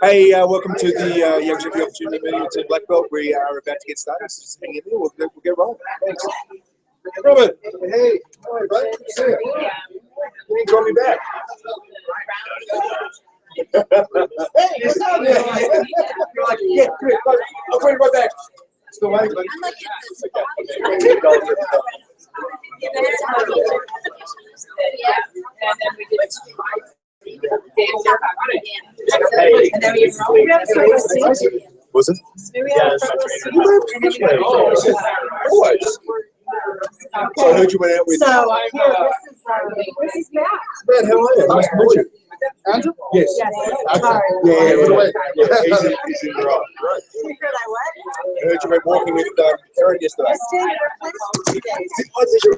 Hey, welcome to the Youngevity Opportunity Meeting at Black Belt. We are about to get started, so just hang in there. We'll get rolling. Thanks. Robert, hey, hi, bud. Good to see you. You didn't call me back. Hey, what's up? You're like, yeah, good. I'll call you right back. Still waiting, buddy. And then we have Was it? Always. So I heard you went out with. So this is Matt. Matt, how are you? Nice to meet you. Andrew? Yes. Yes. Sorry. Yeah, he's in the right. You heard I what? I heard you went walking with Karen yesterday. I stayed at her place for 2 days. Oh, did you?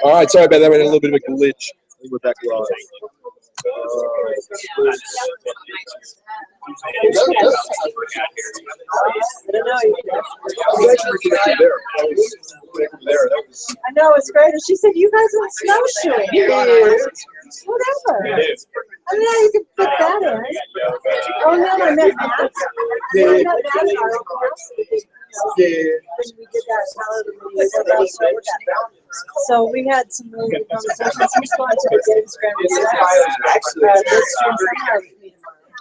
All right, sorry about that. We had a little bit of a glitch. I think we're back live. I know, it's great. And she said, you guys went snowshoeing. Whatever. I don't know, you can put that in. Oh, no, I met Matt. Yeah. I met Matt in our own house. Yeah. When we did that so we had some really good conversations. He's going to the Davis Graham this summer.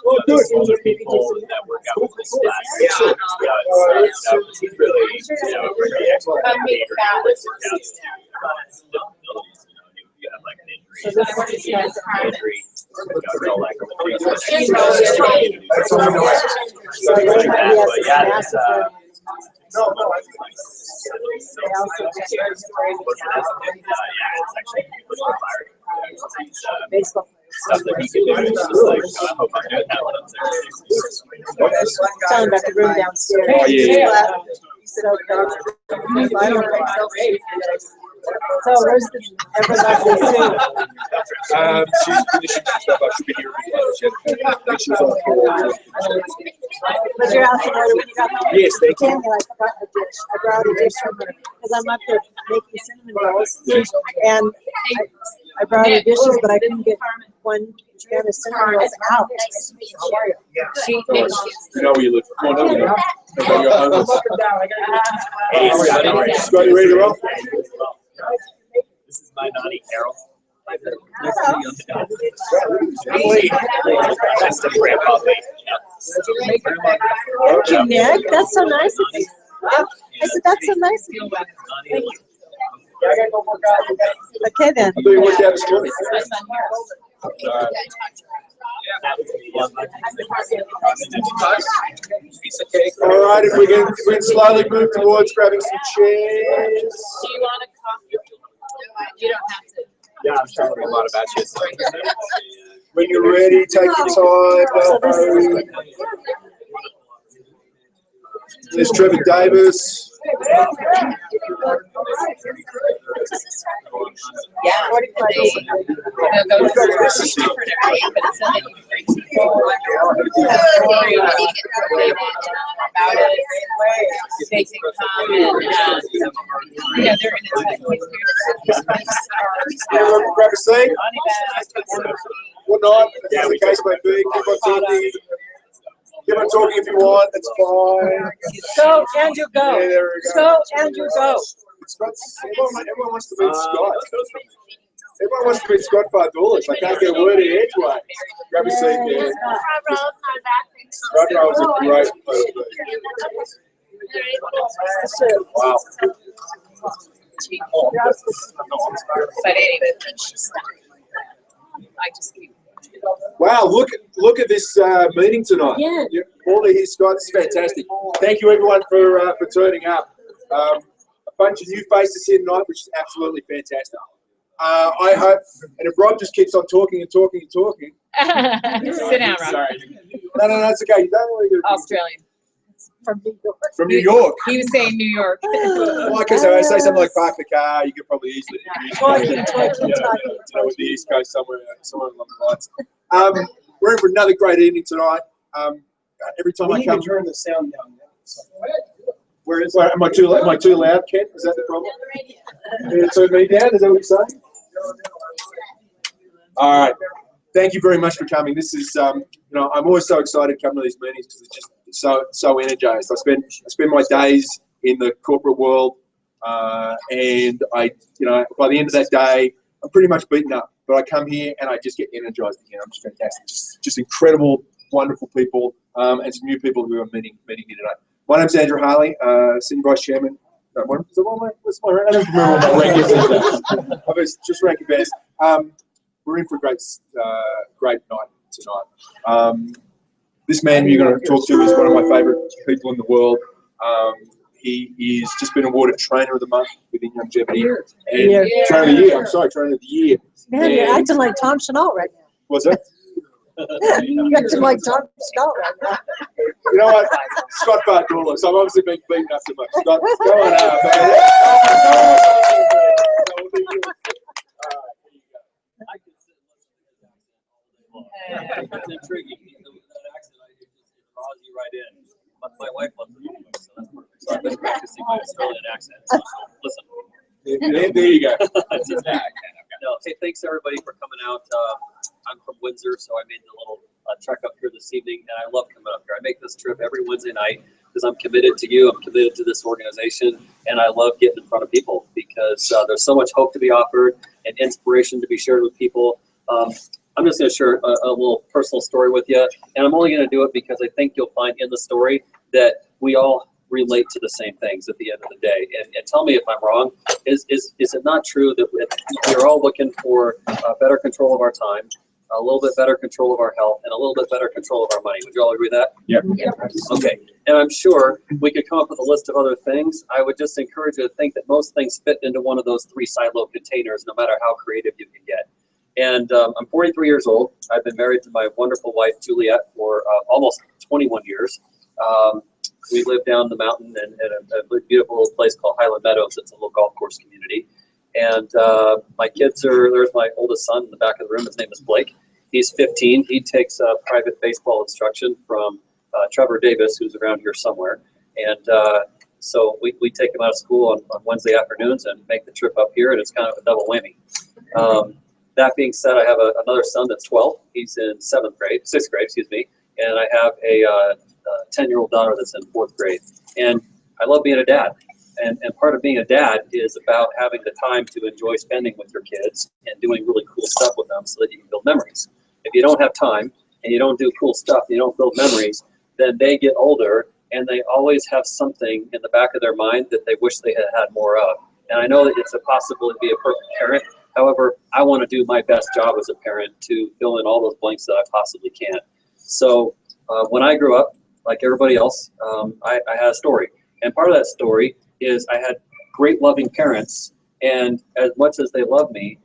Oh, good. People that work out with this class. It's really, pretty excellent. You have like an injury. So this one is Injury. baseball. Stuff that he can do. It's just like, I hope I'm doing that when I'm 36. Telling about the room downstairs. Oh, yeah. He said, okay. I don't think so. So where's the everybody? She's finishing some stuff up. She'll be here. She was on the floor. Was your house in order when you got home? Yes, thank you. I brought a dish. I brought a dish from her because I'm up there making cinnamon rolls, and I brought her dishes, but I couldn't get one can of cinnamon rolls out. You know where you live. Come on over now. Hey, everybody. Scotty, ready to roll? This is my naughty Carol. Thank you, Nick. That's so nice of you. I said, that's so nice of you. Thank you. Okay, then. I thought you worked out this morning. All right, if we can slowly move towards grabbing some chairs. Do you want a coffee? You don't have to. Yeah, I'm sure a lot about you. So. When you're ready, take your time. There's Trevor Davis. Yeah. They can come and yeah, they're going to Grab a seat. Or not, as the case may be. Keep on talking. Keep on talking if you want. That's fine. Go, Andrew, go. Yeah, there we go. Go, Andrew, go. Everyone wants to beat Scott. Everyone wants to beat Scott Fardulis. I can't get a word in edgeway. Grab a seat there. Front row is a great place to be. Wow. But anyway, I just keep. Wow, look at this meeting tonight. Yeah. All to hear Scott. This is fantastic. Thank you everyone for turning up. A bunch of new faces here tonight, which is absolutely fantastic. I hope, and if Rob just keeps on talking and talking and talking. Sit down, Rob. Sorry. No, it's okay. You don't really Australian. From New York. From New York. He was saying New York. Like I say something like park the car, you could probably easily Talking. with the East Coast somewhere along the lines. We're in for another great evening tonight. Every time I come, turn the sound down. where is? Am I too loud, Ken? Is that the problem? You turn me down? Is that what you're saying? All right. Thank you very much for coming. This is, I'm always so excited coming to these meetings because it's just so energized. I spend my days in the corporate world, and by the end of that day, I'm pretty much beaten up. But I come here and I just get energized again. I'm just fantastic. Just incredible, wonderful people, and some new people who are meeting here tonight. My name's Andrew Harley, Senior Vice Chairman. I don't remember what my rank is. I was just ranking best. We're in for a great night tonight. This man you're going to talk to is one of my favourite people in the world. He is just been awarded Trainer of the Month within Youngevity. And Trainer of the Year. I'm sorry, Trainer of the Year. Man, you're acting like Tom Chenault right now. What's that? You're acting like Tom Chenault right now. You know what? Scott Fardulis. I'm obviously being beaten up too much. Scott, go on out. It's intriguing. That accent, it draws you right in. My wife loves it anyway, so that's perfect. So I've been practicing my Australian accent. So listen. There you go. No, hey, thanks everybody for coming out. I'm from Windsor, so I made the little trek up here this evening, and I love coming up here. I make this trip every Wednesday night because I'm committed to you. I'm committed to this organization, and I love getting in front of people because there's so much hope to be offered and inspiration to be shared with people. I'm just going to share a little personal story with you, and I'm only going to do it because I think you'll find in the story that we all relate to the same things at the end of the day. And tell me if I'm wrong. Is it not true that we're all looking for better control of our time, a little bit better control of our health, and a little bit better control of our money? Would you all agree with that? Yep. Okay. And I'm sure we could come up with a list of other things. I would just encourage you to think that most things fit into one of those three silo containers, no matter how creative you can get. And I'm 43 years old. I've been married to my wonderful wife, Juliet, for almost 21 years. We live down the mountain in a beautiful little place called Highland Meadows. It's a little golf course community. And my kids there's my oldest son in the back of the room. His name is Blake. He's 15. He takes private baseball instruction from Trevor Davis, who's around here somewhere. And so we take him out of school on Wednesday afternoons and make the trip up here, and it's kind of a double whammy. That being said, I have another son that's 12. He's in 6th grade, and I have a 10-year-old daughter that's in 4th grade. And I love being a dad. And part of being a dad is about having the time to enjoy spending with your kids and doing really cool stuff with them so that you can build memories. If you don't have time and you don't do cool stuff and you don't build memories, then they get older and they always have something in the back of their mind that they wish they had more of. And I know that it's impossible to be a perfect parent. However, I want to do my best job as a parent to fill in all those blanks that I possibly can. So when I grew up, like everybody else, I had a story. And part of that story is I had great loving parents, and as much as they loved me,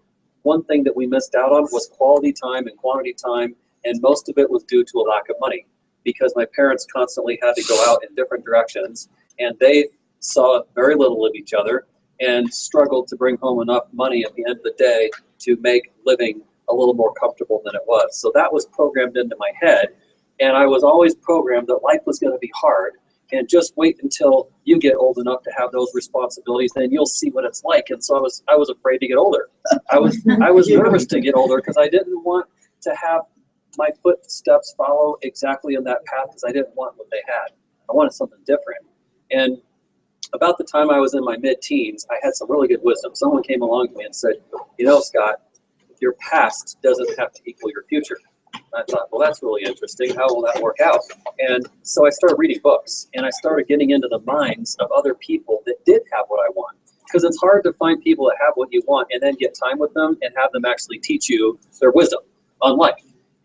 one thing that we missed out on was quality time and quantity time, and most of it was due to a lack of money, because my parents constantly had to go out in different directions, and they saw very little of each other and struggled to bring home enough money at the end of the day to make living a little more comfortable than it was. So that was programmed into my head, and I was always programmed that life was going to be hard, and just wait until you get old enough to have those responsibilities, then you'll see what it's like. And so I was afraid to get older. I was nervous to get older because I didn't want to have my footsteps follow exactly in that path, because I didn't want what they had. I wanted something different. And about the time I was in my mid-teens, I had some really good wisdom. Someone came along to me and said, you know, Scott, your past doesn't have to equal your future. I thought, well, that's really interesting. How will that work out? And so I started reading books, and I started getting into the minds of other people that did have what I want. Because it's hard to find people that have what you want and then get time with them and have them actually teach you their wisdom on life.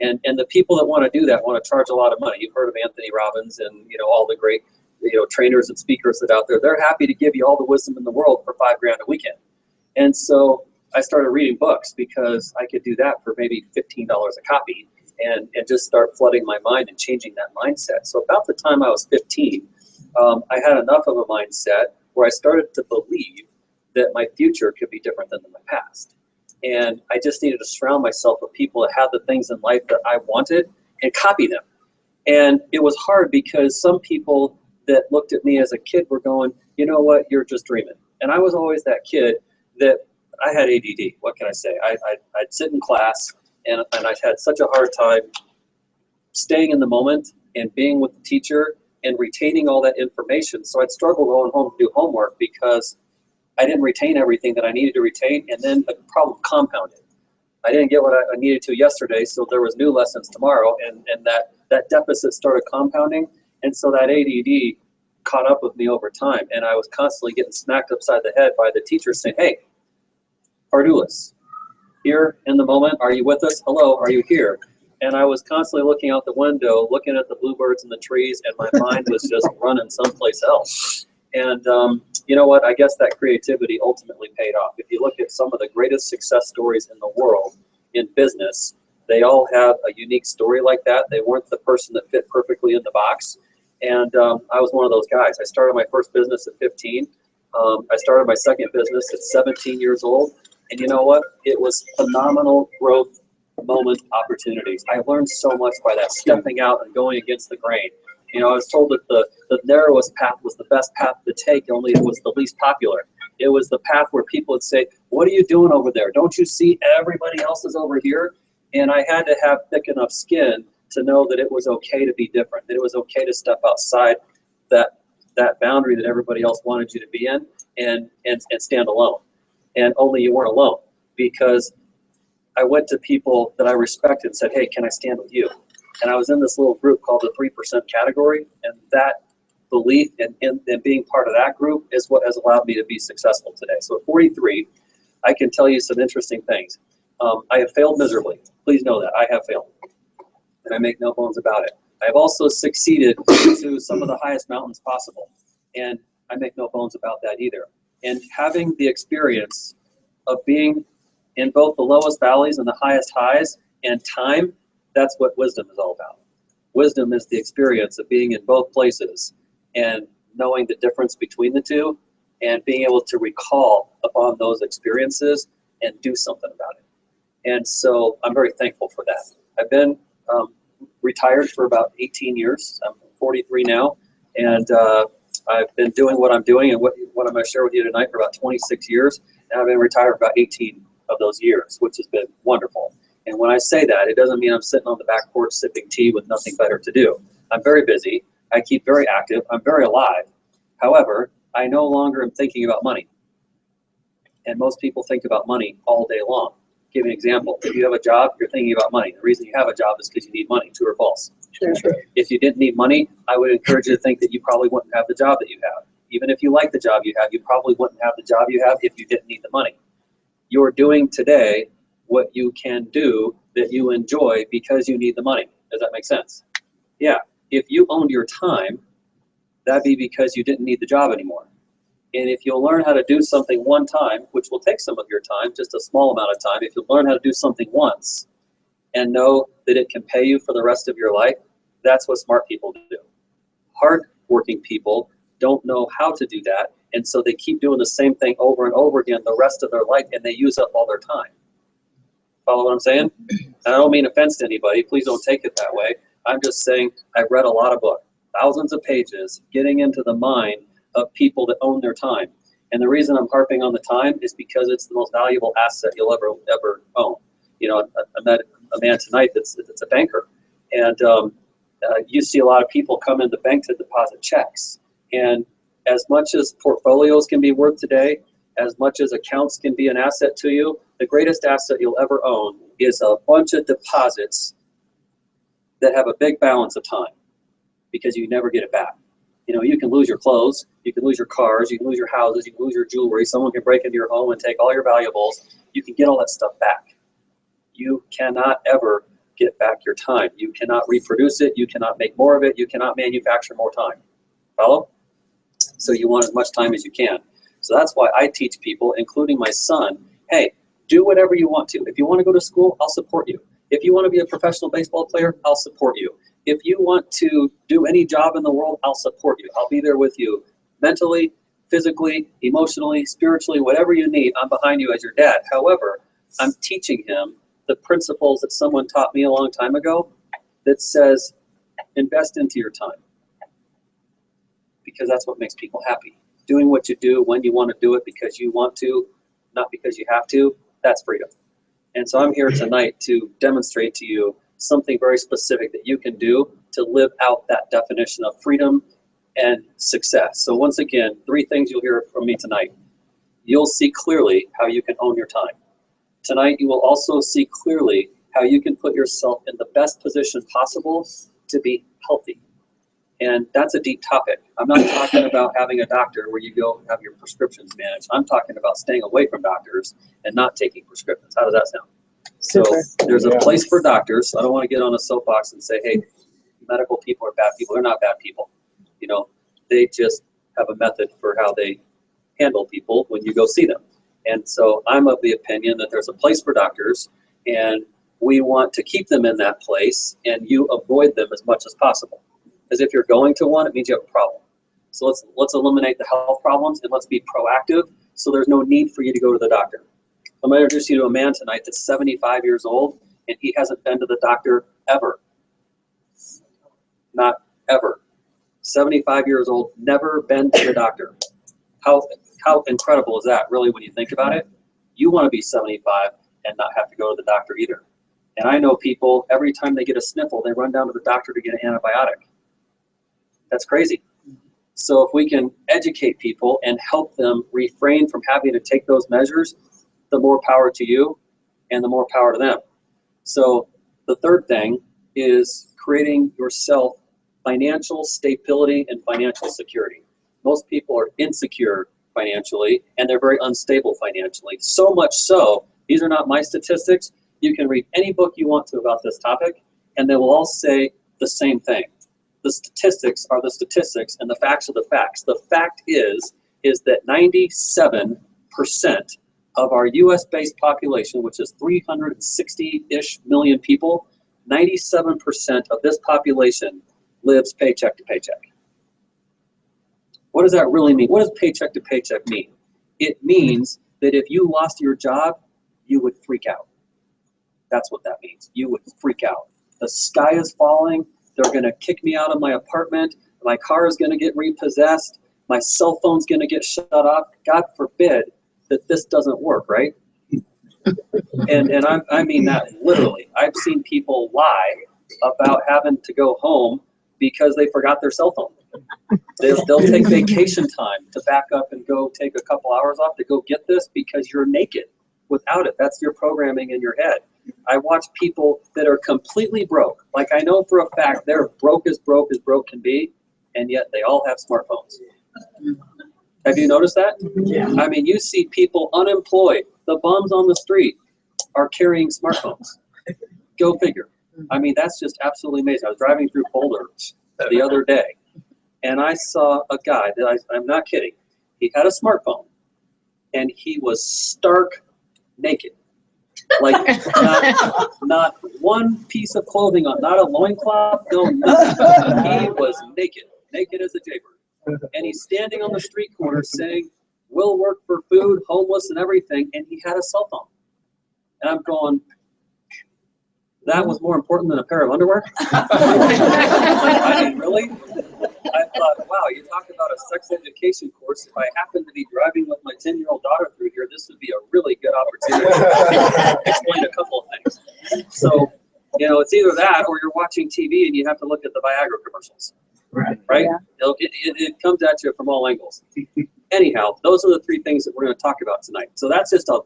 And the people that want to do that want to charge a lot of money. You've heard of Anthony Robbins and, you know, all the great, you know, trainers and speakers that out there. They're happy to give you all the wisdom in the world for $5 grand a weekend. And so I started reading books because I could do that for maybe $15 a copy. And just start flooding my mind and changing that mindset. So about the time I was 15, I had enough of a mindset where I started to believe that my future could be different than my past. And I just needed to surround myself with people that had the things in life that I wanted and copy them. And it was hard because some people that looked at me as a kid were going, you know what, you're just dreaming. And I was always that kid that I had ADD. What can I say? I'd sit in class, and I had such a hard time staying in the moment and being with the teacher and retaining all that information. So I'd struggle going home to do homework because I didn't retain everything that I needed to retain, and then the problem compounded. I didn't get what I needed to yesterday, so there was new lessons tomorrow, and that deficit started compounding, and so that ADD caught up with me over time, and I was constantly getting smacked upside the head by the teacher saying, hey, Fardulis, here in the moment, are you with us? Hello, are you here? And I was constantly looking out the window, looking at the bluebirds in the trees, and my mind was just running someplace else. And you know what? I guess that creativity ultimately paid off. If you look at some of the greatest success stories in the world in business, they all have a unique story like that. They weren't the person that fit perfectly in the box. And I was one of those guys. I started my first business at 15. I started my second business at 17 years old. And you know what? It was phenomenal growth moment opportunities. I learned so much by that, stepping out and going against the grain. You know, I was told that the narrowest path was the best path to take, only it was the least popular. It was the path where people would say, what are you doing over there? Don't you see everybody else is over here? And I had to have thick enough skin to know that it was okay to be different, that it was okay to step outside that boundary that everybody else wanted you to be in and stand alone. And only you weren't alone, because I went to people that I respected and said, hey, can I stand with you? And I was in this little group called the 3% category, and that belief and being part of that group is what has allowed me to be successful today. So at 43, I can tell you some interesting things. I have failed miserably. Please know that. I have failed, and I make no bones about it. I have also succeeded to some of the highest mountains possible, and I make no bones about that either. And having the experience of being in both the lowest valleys and the highest highs and time, that's what wisdom is all about. Wisdom is the experience of being in both places and knowing the difference between the two and being able to recall upon those experiences and do something about it. And so I'm very thankful for that. I've been retired for about 18 years. I'm 43 now, and I've been doing what I'm doing and what I'm going to share with you tonight for about 26 years, and I've been retired for about 18 of those years, which has been wonderful. And when I say that, it doesn't mean I'm sitting on the back porch sipping tea with nothing better to do. I'm very busy. I keep very active. I'm very alive. However, I no longer am thinking about money. And most people think about money all day long. Give you an example. If you have a job, you're thinking about money. The reason you have a job is because you need money. True or false? Sure. If you didn't need money, I would encourage you to think that you probably wouldn't have the job that you have. Even if you like the job you have, you probably wouldn't have the job you have if you didn't need the money. you're doing today what you can do that you enjoy because you need the money. Does that make sense? Yeah. If you owned your time, that'd be because you didn't need the job anymore. And if you'll learn how to do something one time, which will take some of your time, just a small amount of time, if you'll learn how to do something once and know that it can pay you for the rest of your life, that's what smart people do. Hard-working people don't know how to do that, and so they keep doing the same thing over and over again the rest of their life, and they use up all their time. Follow what I'm saying? And I don't mean offense to anybody. Please don't take it that way. I'm just saying I've read a lot of books, thousands of pages, getting into the mind of people that own their time. And the reason I'm harping on the time is because it's the most valuable asset you'll ever own. You know, I met a man tonight that's a banker, and you see a lot of people come in the bank to deposit checks. And as much as portfolios can be worth today, as much as accounts can be an asset to you, the greatest asset you'll ever own is a bunch of deposits that have a big balance of time, because you never get it back. You know, you can lose your clothes, you can lose your cars, you can lose your houses, you can lose your jewelry, someone can break into your home and take all your valuables. You can get all that stuff back. You cannot ever get back your time. You cannot reproduce it, you cannot make more of it, you cannot manufacture more time. Follow? So you want as much time as you can. So that's why I teach people, including my son, hey, do whatever you want to. If you want to go to school, I'll support you. If you want to be a professional baseball player, I'll support you. If you want to do any job in the world, I'll support you. I'll be there with you mentally, physically, emotionally, spiritually, whatever you need. I'm behind you as your dad. However, I'm teaching him the principles that someone taught me a long time ago that says, invest into your time. Because that's what makes people happy. Doing what you do when you want to do it because you want to, not because you have to, that's freedom. And so I'm here tonight to demonstrate to you something very specific that you can do to live out that definition of freedom and success. So once again, 3 things you'll hear from me tonight. You'll see clearly how you can own your time. Tonight you will also see clearly how you can put yourself in the best position possible to be healthy. And that's a deep topic. I'm not talking about having a doctor where you go have your prescriptions managed. I'm talking about staying away from doctors and not taking prescriptions. How does that sound? So there's a place for doctors. I don't want to get on a soapbox and say, hey, medical people are bad people. They're not bad people. You know, they just have a method for how they handle people when you go see them. And so I'm of the opinion that there's a place for doctors, and we want to keep them in that place, and you avoid them as much as possible. Because if you're going to one, it means you have a problem. So let's eliminate the health problems, and let's be proactive so there's no need for you to go to the doctor. I'm going to introduce you to a man tonight that's 75 years old, and he hasn't been to the doctor ever. Not ever. 75 years old, never been to the doctor. How incredible is that, really, when you think about it? You want to be 75 and not have to go to the doctor either. And I know people, every time they get a sniffle, they run down to the doctor to get an antibiotic. That's crazy. So if we can educate people and help them refrain from having to take those measures, the more power to you and the more power to them. So the third thing is creating yourself financial stability and financial security. Most people are insecure financially, and they're very unstable financially. So much so, these are not my statistics. You can read any book you want to about this topic, and they will all say the same thing. The statistics are the statistics, and the facts are the facts. The fact is that 97% of our US-based population, which is 360-ish million people, 97% of this population lives paycheck to paycheck. What does that really mean? What does paycheck to paycheck mean? It means that if you lost your job, you would freak out. That's what that means. You would freak out. The sky is falling. They're going to kick me out of my apartment. My car is going to get repossessed. My cell phone's going to get shut off. God forbid that this doesn't work, right? And I mean that literally. I've seen people lie about having to go home because they forgot their cell phone. They'll take vacation time to back up and go take a couple hours off to go get this because you're naked without it. That's your programming in your head. I watch people that are completely broke. Like, I know for a fact they're broke as broke can be, and yet they all have smartphones. Have you noticed that? Yeah. I mean, you see people unemployed The bums on the street are carrying smartphones. Go figure. I mean, that's just absolutely amazing. I was driving through Boulder the other day, and I saw a guy that I'm not kidding. He had a smartphone, and he was stark naked. Like, not one piece of clothing on, not a loincloth, no, nothing. He was naked as a jaybird. And he's standing on the street corner saying, we'll work for food, homeless, and everything, and he had a cell phone. And I'm going, that was more important than a pair of underwear? I mean, really? I thought, wow, you talk about a sex education course. If I happen to be driving with my 10-year-old daughter through here, this would be a really good opportunity to explain a couple of things. So, you know, it's either that or you're watching TV and you have to look at the Viagra commercials. Right? Yeah. It comes at you from all angles. Anyhow, those are the three things that we're going to talk about tonight. So that's just a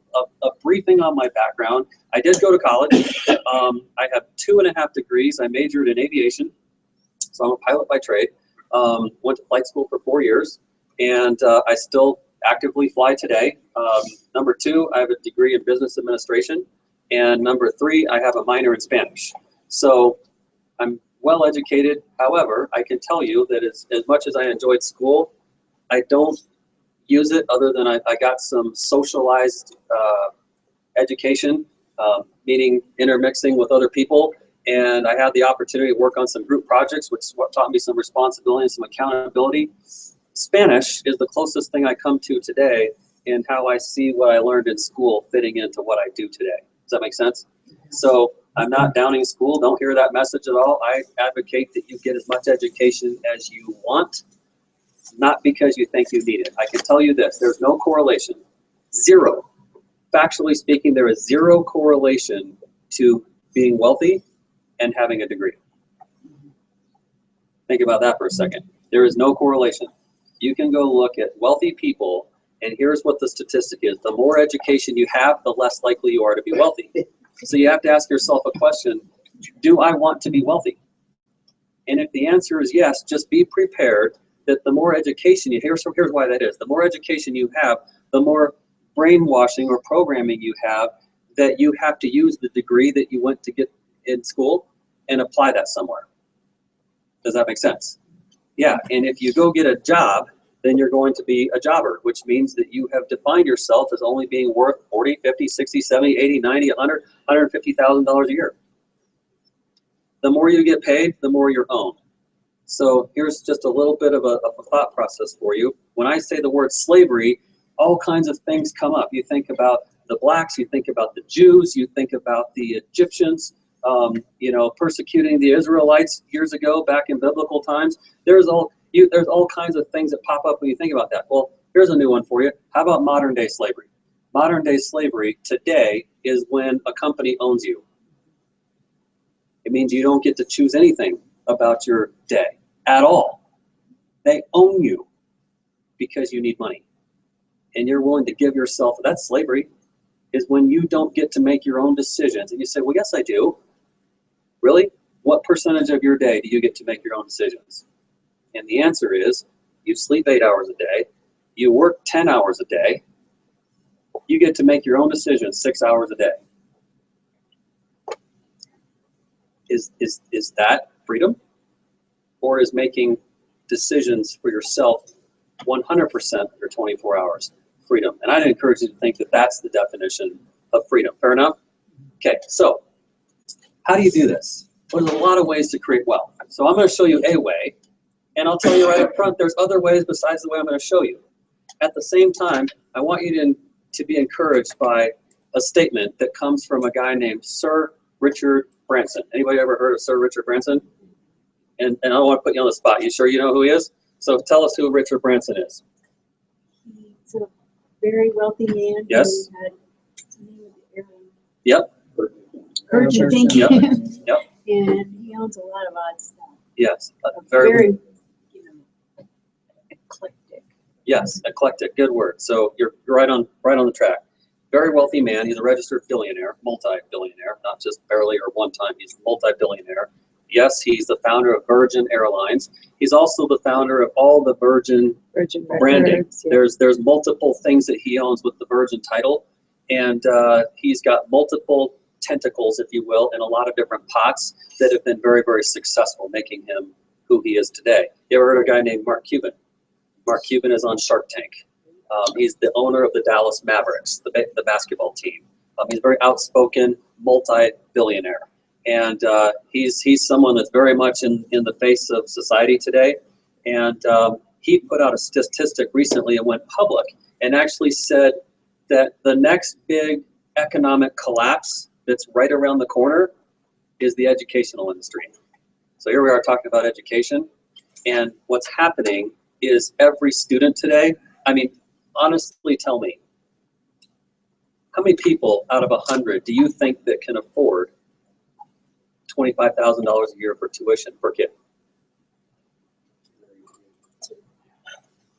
briefing on my background. I did go to college. I have 2.5 degrees. I majored in aviation, so I'm a pilot by trade. Went to flight school for 4 years, and I still actively fly today. Number 2, I have a degree in business administration, and number 3, I have a minor in Spanish. So I'm well educated. However, I can tell you that as much as I enjoyed school, I don't use it other than I got some socialized education, meaning intermixing with other people. And I had the opportunity to work on some group projects, which is what taught me some responsibility and some accountability. Spanish is the closest thing I come to today in how I see what I learned in school fitting into what I do today. Does that make sense? So I'm not downing school. Don't hear that message at all. I advocate that you get as much education as you want, not because you think you need it. I can tell you this, there's no correlation, zero. Factually speaking, there is zero correlation to being wealthy and having a degree. Think about that for a second. There is no correlation. You can go look at wealthy people, and here's what the statistic is. The more education you have, the less likely you are to be wealthy. So you have to ask yourself a question, do I want to be wealthy? And if the answer is yes, just be prepared that the more education you, here's why that is. The more education you have, the more brainwashing or programming you have that you have to use the degree that you went to get in school and apply that somewhere. Does that make sense? Yeah, and if you go get a job, then you're going to be a jobber, which means that you have defined yourself as only being worth 40, 50, 60, 70, 80, 90, 100, $150,000 a year. The more you get paid, the more you're owned. So here's just a little bit of a thought process for you. When I say the word slavery, all kinds of things come up. You think about the blacks, you think about the Jews, you think about the Egyptians, persecuting the Israelites years ago, back in biblical times. There's all kinds of things that pop up when you think about that. Well, here's a new one for you. How about modern day slavery? Modern day slavery today is when a company owns you. It means you don't get to choose anything about your day at all. They own you because you need money. And you're willing to give yourself, that's slavery, is when you don't get to make your own decisions. And you say, well, yes, I do. Really? What percentage of your day do you get to make your own decisions? And the answer is, you sleep 8 hours a day, you work 10 hours a day, you get to make your own decisions 6 hours a day. Is that freedom? Or is making decisions for yourself 100% of your 24 hours freedom? And I'd encourage you to think that that's the definition of freedom. Fair enough? Okay, so how do you do this? Well, there's a lot of ways to create wealth. So I'm going to show you a way, and I'll tell you right up front, there's other ways besides the way I'm going to show you. At the same time, I want you to be encouraged by a statement that comes from a guy named Sir Richard Branson. Anybody ever heard of Sir Richard Branson? And I don't want to put you on the spot. You sure you know who he is? So tell us who Richard Branson is. He's a very wealthy man. Yes. Who had the name of the airline. Yep. Virgin, thank you. Yep. And he owns a lot of odd stuff. Yes. Very eclectic. Yes, eclectic. Good word. So you're right on the track. Very wealthy man. He's a registered billionaire, multi-billionaire, not just barely or one time. He's a multi-billionaire. Yes, he's the founder of Virgin Airlines. He's also the founder of all the Virgin branding. Records, yeah. There's multiple things that he owns with the Virgin title, And he's got multiple tentacles, if you will, in a lot of different pots that have been very, very successful, making him who he is today. You ever heard of a guy named Mark Cuban? Mark Cuban is on Shark Tank. He's the owner of the Dallas Mavericks, the basketball team. He's a very outspoken, multi-billionaire. And he's someone that's very much in the face of society today. And he put out a statistic recently and went public and actually said that the next big economic collapse that's right around the corner is the educational industry. So here we are talking about education. And what's happening is every student today, I mean, honestly tell me, how many people out of 100 do you think that can afford $25,000 a year for tuition per kid?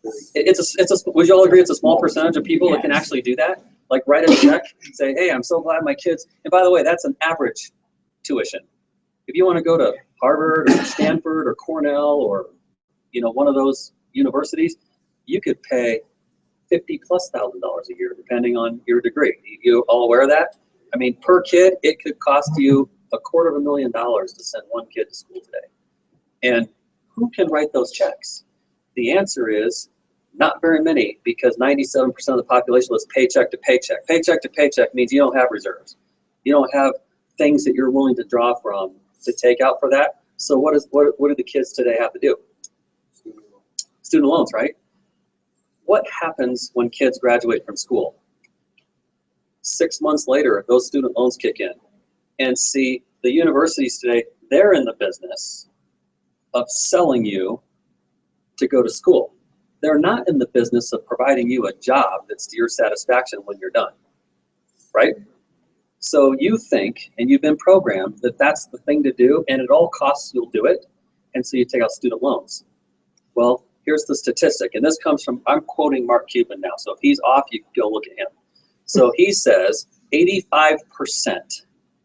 Would you all agree it's a small percentage of people that can actually do that? Like write a check, say, hey, I'm so glad my kids, and by the way, that's an average tuition. If you want to go to Harvard or Stanford or Cornell or, you know, one of those universities, you could pay $50,000+ a year, depending on your degree. You all aware of that? I mean, per kid, it could cost you $250,000 to send one kid to school today. And who can write those checks? The answer is not very many, because 97% of the population lives paycheck to paycheck. Paycheck to paycheck means you don't have reserves. You don't have things that you're willing to draw from to take out for that. So what do the kids today have to do? Student loans, right? What happens when kids graduate from school? 6 months later, those student loans kick in. And see, the universities today, they're in the business of selling you to go to school. They're not in the business of providing you a job that's to your satisfaction when you're done, right? So you think, and you've been programmed, that that's the thing to do, and at all costs you'll do it, and so you take out student loans. Well, here's the statistic, and this comes from, I'm quoting Mark Cuban now, so if he's off, you can go look at him. So he says 85%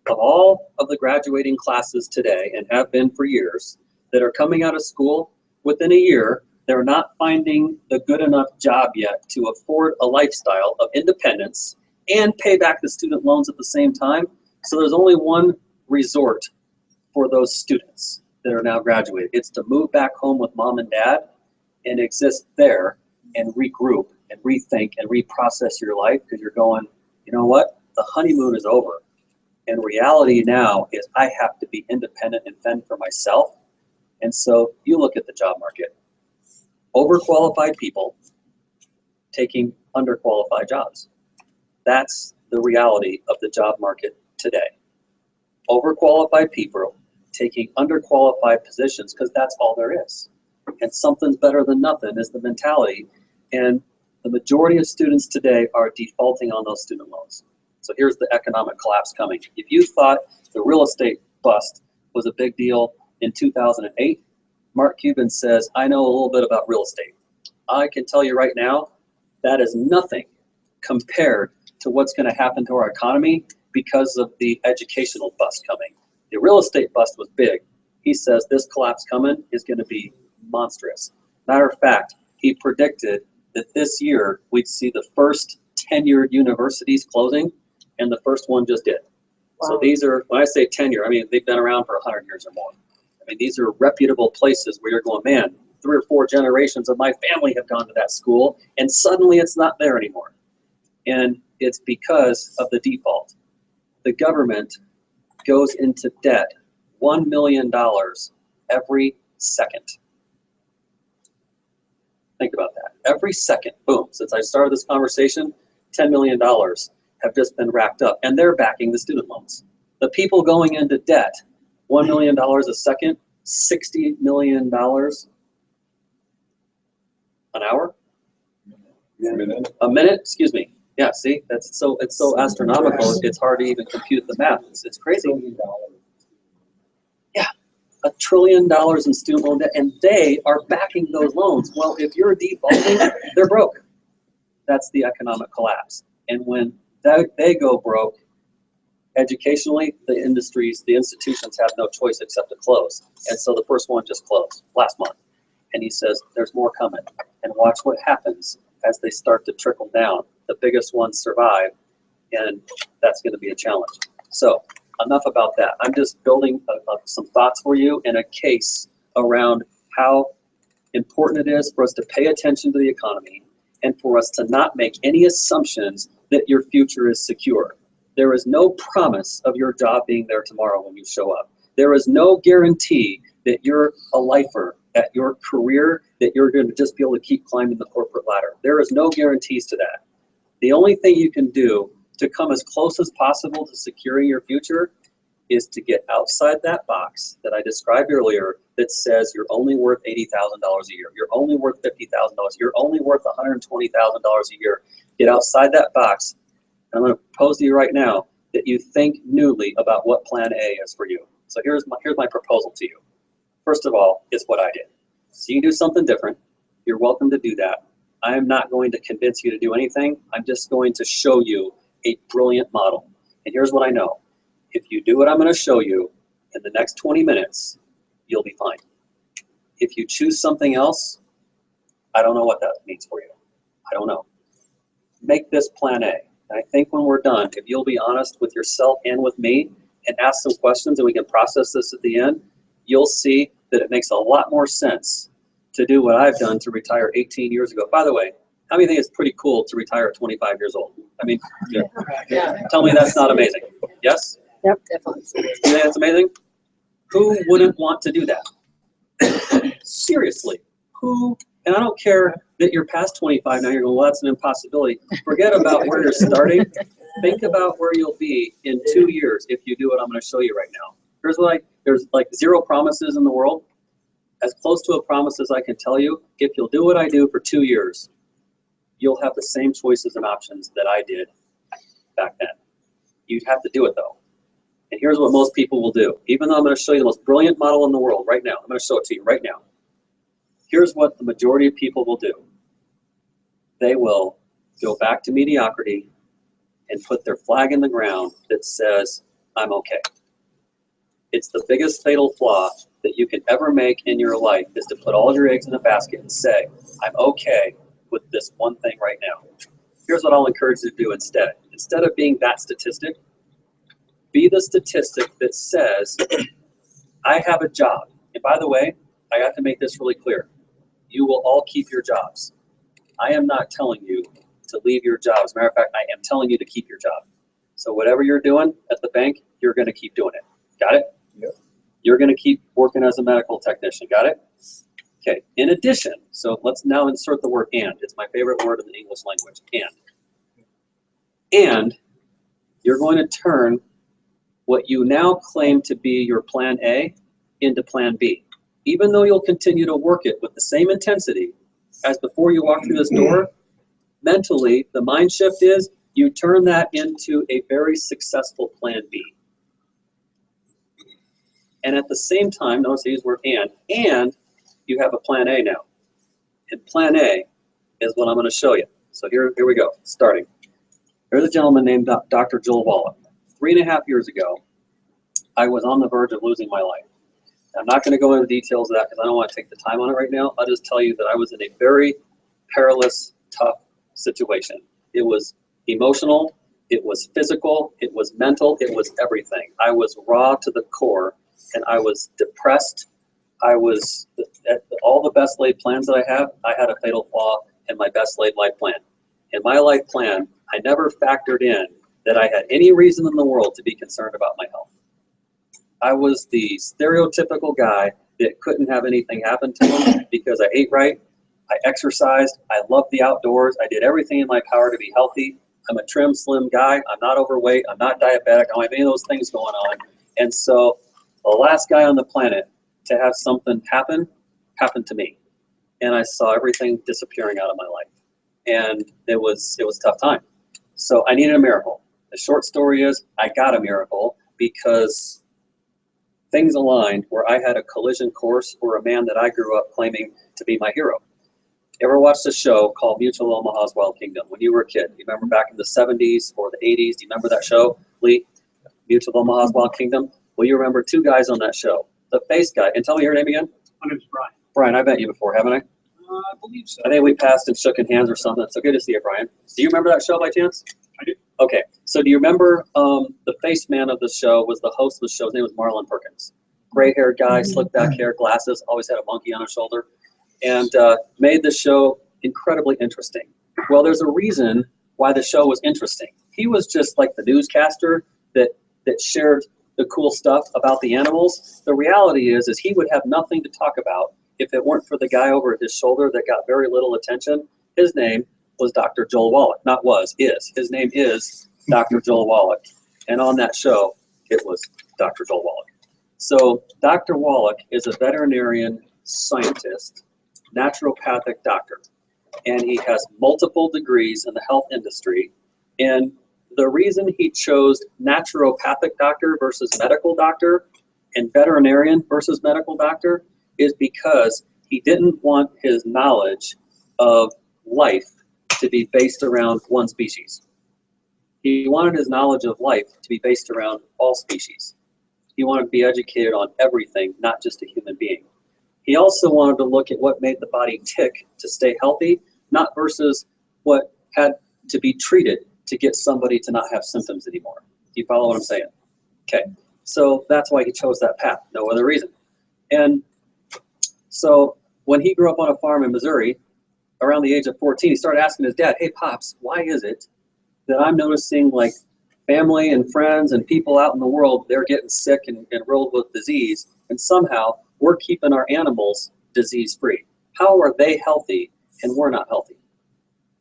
of all of the graduating classes today, and have been for years, that are coming out of school, within a year, they're not finding the good enough job yet to afford a lifestyle of independence and pay back the student loans at the same time. So there's only one resort for those students that are now graduating. It's to move back home with mom and dad and exist there and regroup and rethink and reprocess your life, because you're going, you know what, the honeymoon is over. And reality now is I have to be independent and fend for myself. And so you look at the job market. Overqualified people taking underqualified jobs. That's the reality of the job market today. Overqualified people taking underqualified positions because that's all there is. And something's better than nothing is the mentality. And the majority of students today are defaulting on those student loans. So here's the economic collapse coming. If you thought the real estate bust was a big deal in 2008, Mark Cuban says, I know a little bit about real estate. I can tell you right now, that is nothing compared to what's going to happen to our economy because of the educational bust coming. The real estate bust was big. He says this collapse coming is going to be monstrous. Matter of fact, he predicted that this year we'd see the first tenured universities closing, and the first one just did. Wow. So these are, when I say tenure, I mean they've been around for 100 years or more. I mean, these are reputable places where you're going, man, 3 or 4 generations of my family have gone to that school, and suddenly it's not there anymore. And it's because of the default. The government goes into debt $1 million every second. Think about that. Every second, boom, since I started this conversation, $10 million have just been racked up, and they're backing the student loans. The people going into debt, $1 million a second, $60 million an hour? A minute, excuse me. Yeah, see, it's so astronomical, it's hard to even compute the math. It's crazy. Yeah, $1 trillion in student loan debt, and they are backing those loans. Well, if you're defaulting, they're broke. That's the economic collapse. And when they go broke, educationally, the industries, the institutions have no choice except to close. And so the first one just closed last month. And he says, there's more coming. And watch what happens as they start to trickle down. The biggest ones survive, and that's going to be a challenge. So enough about that. I'm just building some thoughts for you and a case around how important it is for us to pay attention to the economy and for us to not make any assumptions that your future is secure. There is no promise of your job being there tomorrow when you show up. There is no guarantee that you're a lifer at your career, that you're going to just be able to keep climbing the corporate ladder. There is no guarantees to that. The only thing you can do to come as close as possible to securing your future is to get outside that box that I described earlier that says you're only worth $80,000 a year, you're only worth $50,000, you're only worth $120,000 a year. Get outside that box. And I'm going to propose to you right now that you think newly about what plan A is for you. So here's my proposal to you. First of all, it's what I did. So you can do something different. You're welcome to do that. I am not going to convince you to do anything. I'm just going to show you a brilliant model. And here's what I know. If you do what I'm going to show you in the next 20 minutes, you'll be fine. If you choose something else, I don't know what that means for you. I don't know. Make this plan A. And I think when we're done, if you'll be honest with yourself and with me and ask some questions and we can process this at the end, you'll see that it makes a lot more sense to do what I've done to retire 18 years ago. By the way, how many think it's pretty cool to retire at 25 years old? I mean, tell me that's not amazing. Yes? Yep, definitely. You think that's amazing? Who wouldn't want to do that? Seriously, who? And I don't care that you're past 25 now, you're going, well, that's an impossibility. Forget about where you're starting. Think about where you'll be in 2 years if you do what I'm going to show you right now. There's like zero promises in the world. As close to a promise as I can tell you, if you'll do what I do for 2 years, you'll have the same choices and options that I did back then. You'd have to do it though. And here's what most people will do. Even though I'm going to show you the most brilliant model in the world right now, I'm going to show it to you right now. Here's what the majority of people will do. They will go back to mediocrity and put their flag in the ground that says, I'm okay. It's the biggest fatal flaw that you can ever make in your life is to put all your eggs in a basket and say, I'm okay with this one thing right now. Here's what I'll encourage you to do instead. Instead of being that statistic, be the statistic that says, I have a job. And by the way, I have to make this really clear. You will all keep your jobs. I am not telling you to leave your job. As a matter of fact, I am telling you to keep your job. So whatever you're doing at the bank, you're going to keep doing it. Got it? Yep. You're going to keep working as a medical technician. Got it? Okay. In addition, so let's now insert the word and. It's my favorite word in the English language, and. And you're going to turn what you now claim to be your plan A into plan B. Even though you'll continue to work it with the same intensity as before you walk through this door, mentally, the mind shift is you turn that into a very successful plan B. And at the same time, notice I use the word and you have a plan A now. And plan A is what I'm going to show you. So here we go, starting. There's a gentleman named Dr. Joel Wallach. 3.5 years ago, I was on the verge of losing my life. I'm not going to go into the details of that because I don't want to take the time on it right now. I'll just tell you that I was in a very perilous, tough situation. It was emotional, it was physical, it was mental, it was everything. I was raw to the core, and I was depressed. I was, all the best laid plans that I had a fatal flaw in my best laid life plan. In my life plan, I never factored in that I had any reason in the world to be concerned about my health. I was the stereotypical guy that couldn't have anything happen to him because I ate right, I exercised, I loved the outdoors, I did everything in my power to be healthy. I'm a trim, slim guy, I'm not overweight, I'm not diabetic, I don't have any of those things going on. And so the last guy on the planet to have something happen happened to me. And I saw everything disappearing out of my life. And it was a tough time. So I needed a miracle. The short story is I got a miracle because things aligned where I had a collision course for a man that I grew up claiming to be my hero. You ever watched a show called Mutual Omaha's Wild Kingdom when you were a kid? You remember back in the 70s or the 80s? Do you remember that show, Lee? Mutual Omaha's Wild Kingdom? Well, you remember two guys on that show. The face guy, and tell me your name again? My name's Brian. Brian, I've met you before, haven't I? I believe so. I think we passed and shook hands or something. So good to see you, Brian. Do you remember that show by chance? I do. Okay, so do you remember the face man of the show was the host of the show? His name was Marlon Perkins. Gray-haired guy, slick back hair, glasses, always had a monkey on his shoulder, and made the show incredibly interesting. Well, there's a reason why the show was interesting. He was just like the newscaster that shared the cool stuff about the animals. The reality is he would have nothing to talk about if it weren't for the guy over his shoulder that got very little attention. His name was Dr. Joel Wallach. Not was, is. His name is Dr. Joel Wallach. And on that show, it was Dr. Joel Wallach. So Dr. Wallach is a veterinarian scientist, naturopathic doctor, and he has multiple degrees in the health industry. And the reason he chose naturopathic doctor versus medical doctor and veterinarian versus medical doctor is because he didn't want his knowledge of life to be based around one species. He wanted his knowledge of life to be based around all species. He wanted to be educated on everything, not just a human being. He also wanted to look at what made the body tick to stay healthy, not versus what had to be treated to get somebody to not have symptoms anymore. Do you follow what I'm saying? Okay, so that's why he chose that path, no other reason. And so when he grew up on a farm in Missouri, around the age of 14, he started asking his dad, hey, Pops, why is it that I'm noticing like family and friends and people out in the world, they're getting sick and riddled with disease, and somehow we're keeping our animals disease-free? How are they healthy and we're not healthy?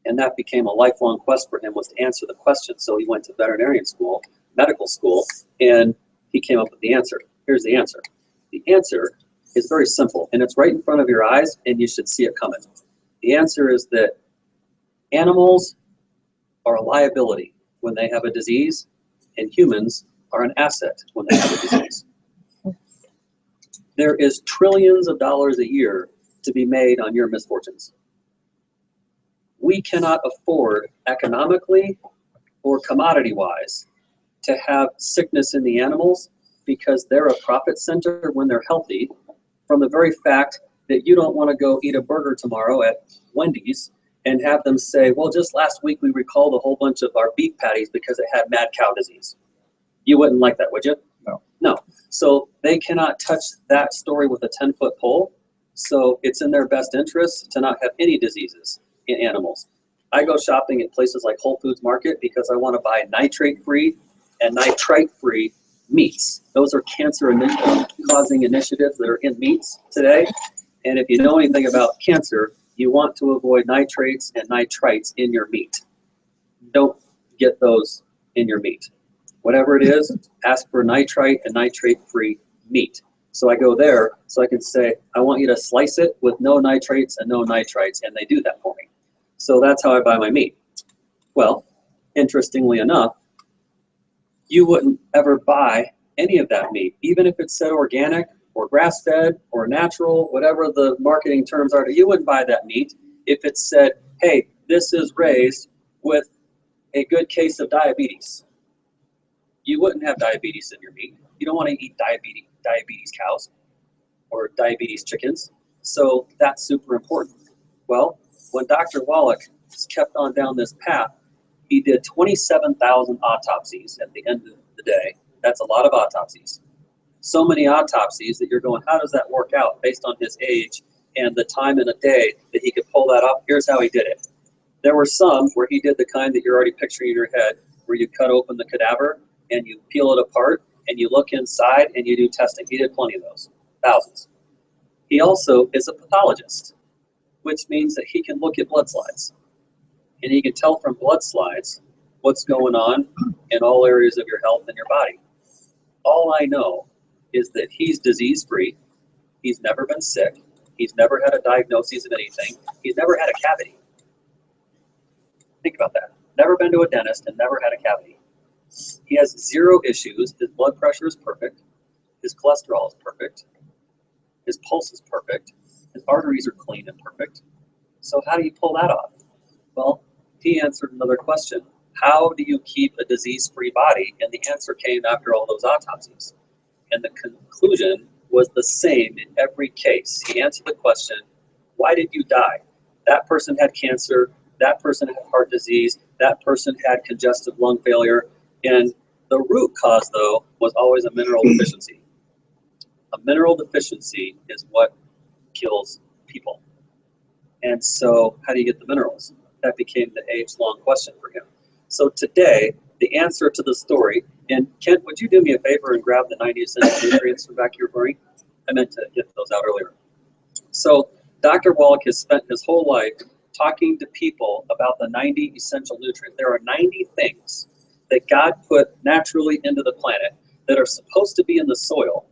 And that became a lifelong quest for him, was to answer the question. So he went to veterinarian school, medical school, and he came up with the answer. Here's the answer. The answer is very simple, and it's right in front of your eyes, and you should see it coming. The answer is that animals are a liability when they have a disease, and humans are an asset when they have a disease. There is trillions of dollars a year to be made on your misfortunes. We cannot afford economically or commodity-wise to have sickness in the animals because they're a profit center when they're healthy, from the very fact that you don't want to go eat a burger tomorrow at Wendy's and have them say, well, just last week we recalled a whole bunch of our beef patties because it had mad cow disease. You wouldn't like that, would you? No. No. So they cannot touch that story with a 10-foot pole. So it's in their best interest to not have any diseases in animals. I go shopping at places like Whole Foods Market because I want to buy nitrate-free and nitrite-free meats. Those are cancer-causing initiatives that are in meats today. And if you know anything about cancer, you want to avoid nitrates and nitrites in your meat. Don't get those in your meat. Whatever it is, ask for nitrite and nitrate-free meat. So I go there so I can say, I want you to slice it with no nitrates and no nitrites, and they do that for me. So that's how I buy my meat. Well, interestingly enough, you wouldn't ever buy any of that meat, even if it said organic or grass-fed or natural, whatever the marketing terms are. You wouldn't buy that meat if it said, hey, this is raised with a good case of diabetes. You wouldn't have diabetes in your meat. You don't want to eat diabetes cows or diabetes chickens. So that's super important. Well, when Dr. Wallach kept on down this path, he did 27,000 autopsies at the end of the day. That's a lot of autopsies. So many autopsies that you're going, how does that work out based on his age and the time in a day that he could pull that off? Here's how he did it. There were some where he did the kind that you're already picturing in your head, where you cut open the cadaver and you peel it apart and you look inside and you do testing. He did plenty of those, thousands. He also is a pathologist, which means that he can look at blood slides. And he can tell from blood slides what's going on in all areas of your health and your body. All I know is that he's disease-free. He's never been sick. He's never had a diagnosis of anything. He's never had a cavity. Think about that. Never been to a dentist and never had a cavity. He has zero issues. His blood pressure is perfect. His cholesterol is perfect. His pulse is perfect. His arteries are clean and perfect. So how do you pull that off? Well, he answered another question. How do you keep a disease-free body? And the answer came after all those autopsies. And the conclusion was the same in every case. He answered the question, why did you die? That person had cancer. That person had heart disease. that person had congestive lung failure. And the root cause, though, was always a mineral deficiency. A mineral deficiency is what kills people. And so how do you get the minerals? That became the age-long question for him. So today, the answer to the story, and Kent, would you do me a favor and grab the 90 essential nutrients from back here for me? I meant to get those out earlier. So Dr. Wallach has spent his whole life talking to people about the 90 essential nutrients. There are 90 things that God put naturally into the planet that are supposed to be in the soil,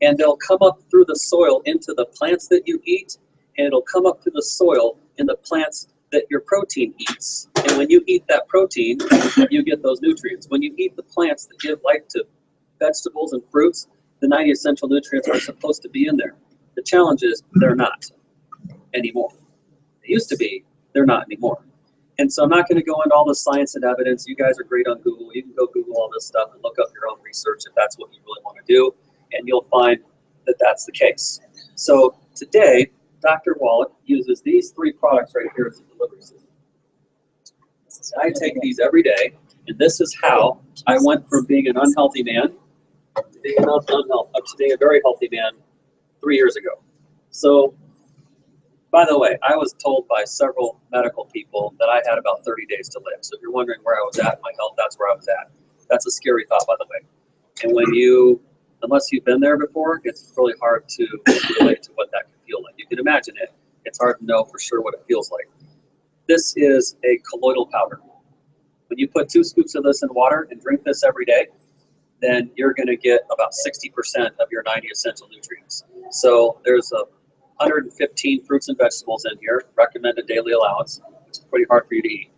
and they'll come up through the soil into the plants that you eat, and it'll come up through the soil in the plants that your protein eats. And when you eat that protein, you get those nutrients. When you eat the plants that give life to vegetables and fruits, the 90 essential nutrients are supposed to be in there. The challenge is they're not anymore. They used to be, they're not anymore. And so I'm not going to go into all the science and evidence. You guys are great on Google. You can go Google all this stuff and look up your own research if that's what you really want to do, and you'll find that that's the case. So today, Dr. Wallach uses these three products right here as a delivery system. I take these every day, and this is how I went from being an unhealthy man to being up to being a very healthy man 3 years ago. So, by the way, I was told by several medical people that I had about 30 days to live. So if you're wondering where I was at in my health, that's where I was at. That's a scary thought, by the way. And when you, unless you've been there before, it's really hard to relate to what that can feel like. You can imagine it. It's hard to know for sure what it feels like. This is a colloidal powder. When you put 2 scoops of this in water and drink this every day, then you're going to get about 60% of your 90 essential nutrients. So there's 115 fruits and vegetables in here, recommended daily allowance. It's pretty hard for you to eat.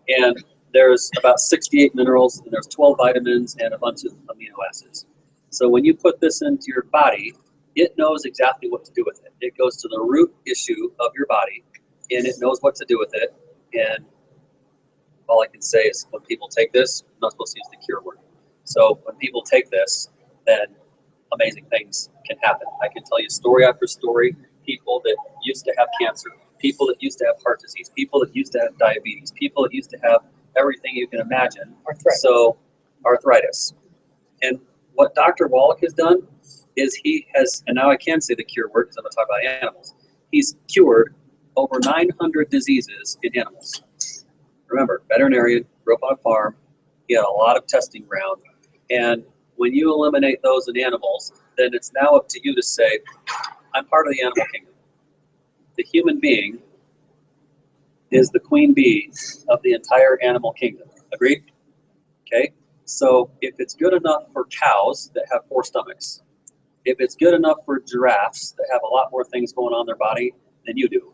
And there's about 68 minerals, and there's 12 vitamins and a bunch of amino acids. So when you put this into your body, it knows exactly what to do with it. It goes to the root issue of your body, and it knows what to do with it. And all I can say is when people take this, I'm not supposed to use the cure word. So when people take this, then amazing things can happen. I can tell you story after story, people that used to have cancer, people that used to have heart disease, people that used to have diabetes, people that used to have everything you can imagine. Arthritis. So arthritis. And what Dr. Wallach has done is he has, and now I can say the cure word because I'm going to talk about animals, he's cured over 900 diseases in animals. Remember, veterinarian, grew up on a farm, he had a lot of testing ground, and when you eliminate those in animals, then it's now up to you to say, I'm part of the animal kingdom. The human being is the queen bee of the entire animal kingdom. Agreed? Okay? So if it's good enough for cows that have 4 stomachs, if it's good enough for giraffes that have a lot more things going on in their body than you do,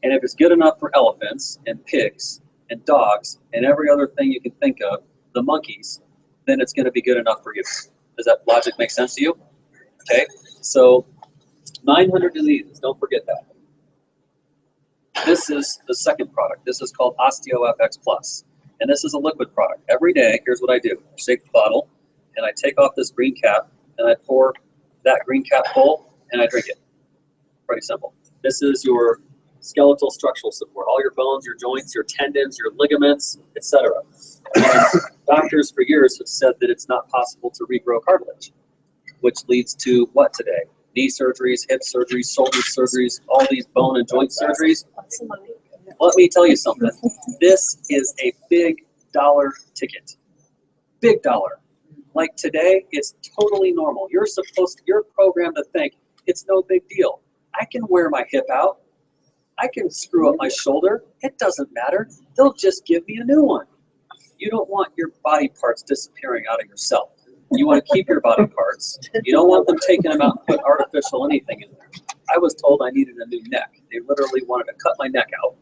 and if it's good enough for elephants and pigs and dogs and every other thing you can think of, the monkeys, then it's going to be good enough for you. Does that logic make sense to you? Okay, so 900 diseases, don't forget that. This is the second product. This is called OsteoFX Plus, and this is a liquid product. Every day, here's what I do. I shake the bottle, and I take off this green cap, and I pour that green cap full, and I drink it. Pretty simple. This is your skeletal structural support, all your bones, your joints, your tendons, your ligaments, etc. Doctors for years have said that it's not possible to regrow cartilage, which leads to what today? Knee surgeries, hip surgeries, shoulder surgeries, all these bone and joint surgeries. Let me tell you something. This is a big dollar ticket. Big dollar. Like today, it's totally normal. You're programmed to think it's no big deal. I can wear my hip out. I can screw up my shoulder. It doesn't matter. They'll just give me a new one. You don't want your body parts disappearing out of yourself. You want to keep your body parts. You don't want them taking them out and put artificial anything in there. I was told I needed a new neck. They literally wanted to cut my neck out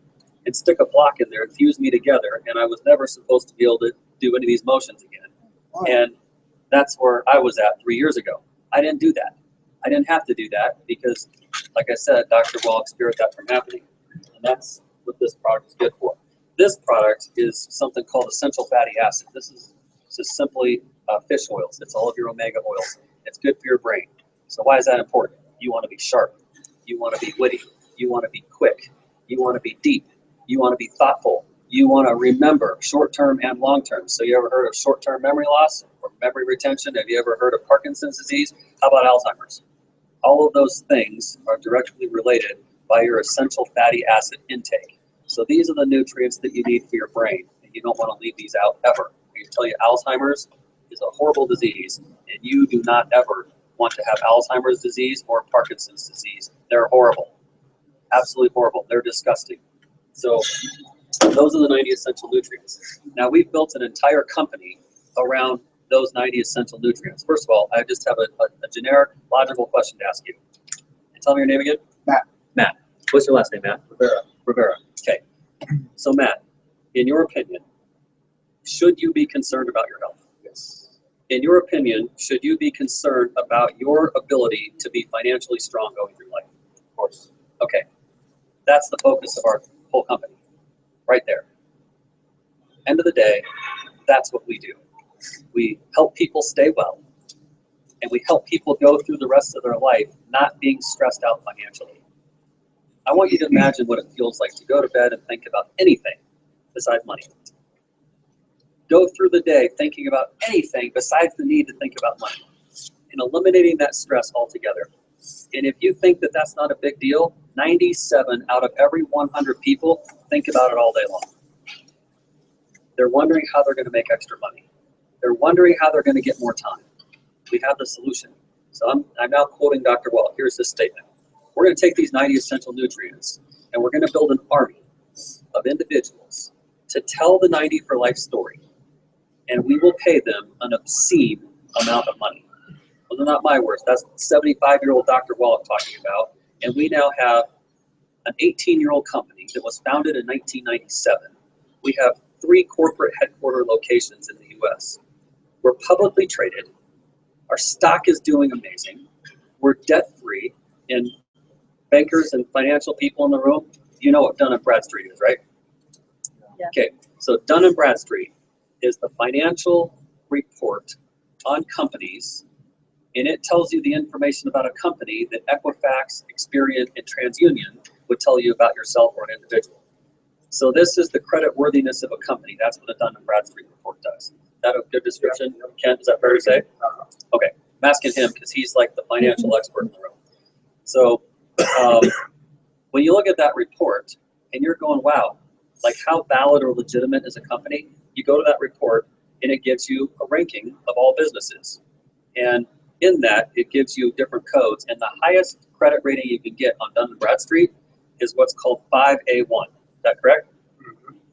and stick a block in there and fuse me together, and I was never supposed to be able to do any of these motions again. And that's where I was at 3 years ago. I didn't do that. I didn't have to do that because, like I said, Dr. Wallach spared that from happening. And that's what this product is good for. This product is something called essential fatty acid. This is just simply fish oils. It's all of your omega oils. It's good for your brain. So why is that important? You want to be sharp. You want to be witty. You want to be quick. You want to be deep. You want to be thoughtful. You want to remember short-term and long-term. So you ever heard of short-term memory loss or memory retention? Have you ever heard of Parkinson's disease? How about Alzheimer's? All of those things are directly related by your essential fatty acid intake. So these are the nutrients that you need for your brain, and you don't want to leave these out ever. I can tell you Alzheimer's is a horrible disease, and you do not ever want to have Alzheimer's disease or Parkinson's disease. They're horrible, absolutely horrible. They're disgusting. So those are the 90 essential nutrients. Now we've built an entire company around those 90 essential nutrients. First of all, I just have a generic, logical question to ask you. Tell me your name again. Matt. Matt. What's your last name, Matt? Rivera. Rivera. Okay. So Matt, in your opinion, should you be concerned about your health? Yes. In your opinion, should you be concerned about your ability to be financially strong going through life? Of course. Okay. That's the focus of our whole company, right there. End of the day, that's what we do. We help people stay well, and we help people go through the rest of their life not being stressed out financially. I want you to imagine what it feels like to go to bed and think about anything besides money. Go through the day thinking about anything besides the need to think about money and eliminating that stress altogether. And if you think that that's not a big deal, 97 out of every 100 people think about it all day long. They're wondering how they're going to make extra money. They're wondering how they're going to get more time. We have the solution. So I'm now quoting Dr. Wallach. Here's this statement. We're going to take these 90 essential nutrients and we're going to build an army of individuals to tell the 90 for life story. And we will pay them an obscene amount of money. Well, they're not my words. That's 75-year-old Dr. Wallach talking about. And we now have an 18-year-old company that was founded in 1997. We have 3 corporate headquarter locations in the U.S. We're publicly traded. Our stock is doing amazing. We're debt-free. And bankers and financial people in the room, you know what Dun & Bradstreet is, right? Yeah. Okay, so Dun & Bradstreet is the financial report on companies, and it tells you the information about a company that Equifax, Experian, and TransUnion would tell you about yourself or an individual. So this is the credit worthiness of a company. That's what a Dun & Bradstreet report does. Is that a good description, Ken? Is that fair to say? Okay, I'm asking him because he's like the financial expert in the room. So when you look at that report and you're going, wow, like how valid or legitimate is a company? You go to that report and it gives you a ranking of all businesses. And in that, it gives you different codes. And the highest credit rating you can get on Dun & Bradstreet is what's called 5A1. Is that correct?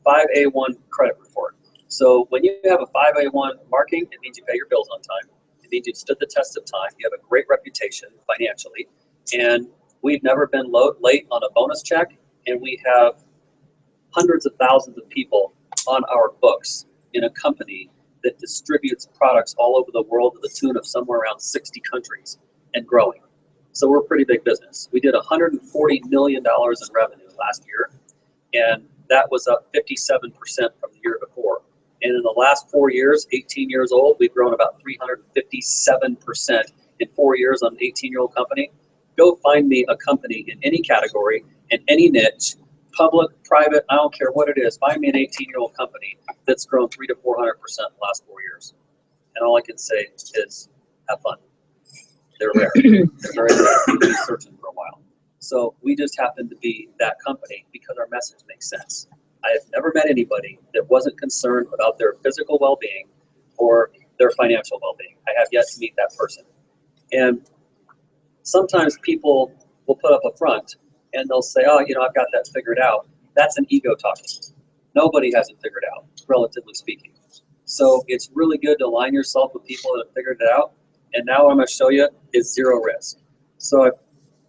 5A1 credit report. So when you have a 5A1 marking, it means you pay your bills on time. It means you've stood the test of time. You have a great reputation financially. And we've never been late on a bonus check. And we have hundreds of thousands of people on our books in a company that distributes products all over the world to the tune of somewhere around 60 countries and growing. So we're a pretty big business. We did $140 million in revenue last year, and that was up 57% from the year before. And in the last 4 years, 18 years old, we've grown about 357% in 4 years on an 18-year-old company. Go find me a company in any category, in any niche, public, private, I don't care what it is. Find me an 18-year-old company that's grown 300 to 400% in the last 4 years. And all I can say is have fun. They're rare. They're very rare. You've been searching for a while. So we just happen to be that company because our message makes sense. I have never met anybody that wasn't concerned about their physical well-being or their financial well-being. I have yet to meet that person. And sometimes people will put up a front and they'll say, oh, you know, I've got that figured out. That's an ego talking. Nobody has it figured out, relatively speaking. So it's really good to align yourself with people that have figured it out. And now what I'm going to show you is zero risk. So I've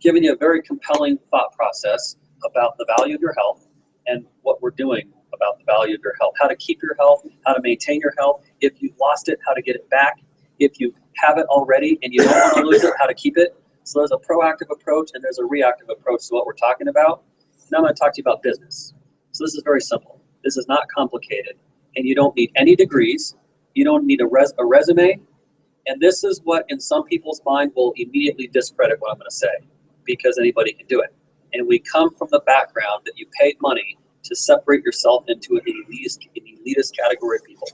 given you a very compelling thought process about the value of your health and what we're doing about the value of your health, how to keep your health, how to maintain your health. If you've lost it, how to get it back. If you have it already and you don't want to lose it, how to keep it. So there's a proactive approach and there's a reactive approach to what we're talking about. Now I'm going to talk to you about business. So this is very simple. This is not complicated. And you don't need any degrees. You don't need a resume. And this is what in some people's mind will immediately discredit what I'm going to say because anybody can do it. And we come from the background that you paid money to separate yourself into an elitist category of people.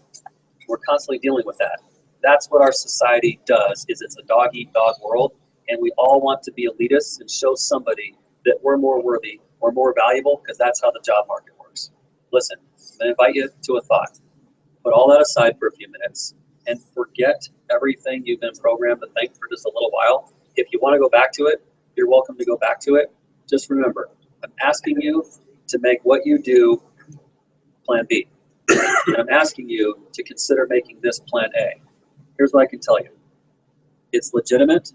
We're constantly dealing with that. That's what our society does, is it's a dog-eat-dog world, and we all want to be elitists and show somebody that we're more worthy or more valuable, because that's how the job market works. Listen, I'm going to invite you to a thought. Put all that aside for a few minutes and forget everything you've been programmed to think for just a little while. If you want to go back to it, you're welcome to go back to it. Just remember, I'm asking you to make what you do plan B. And I'm asking you to consider making this plan A. Here's what I can tell you. It's legitimate,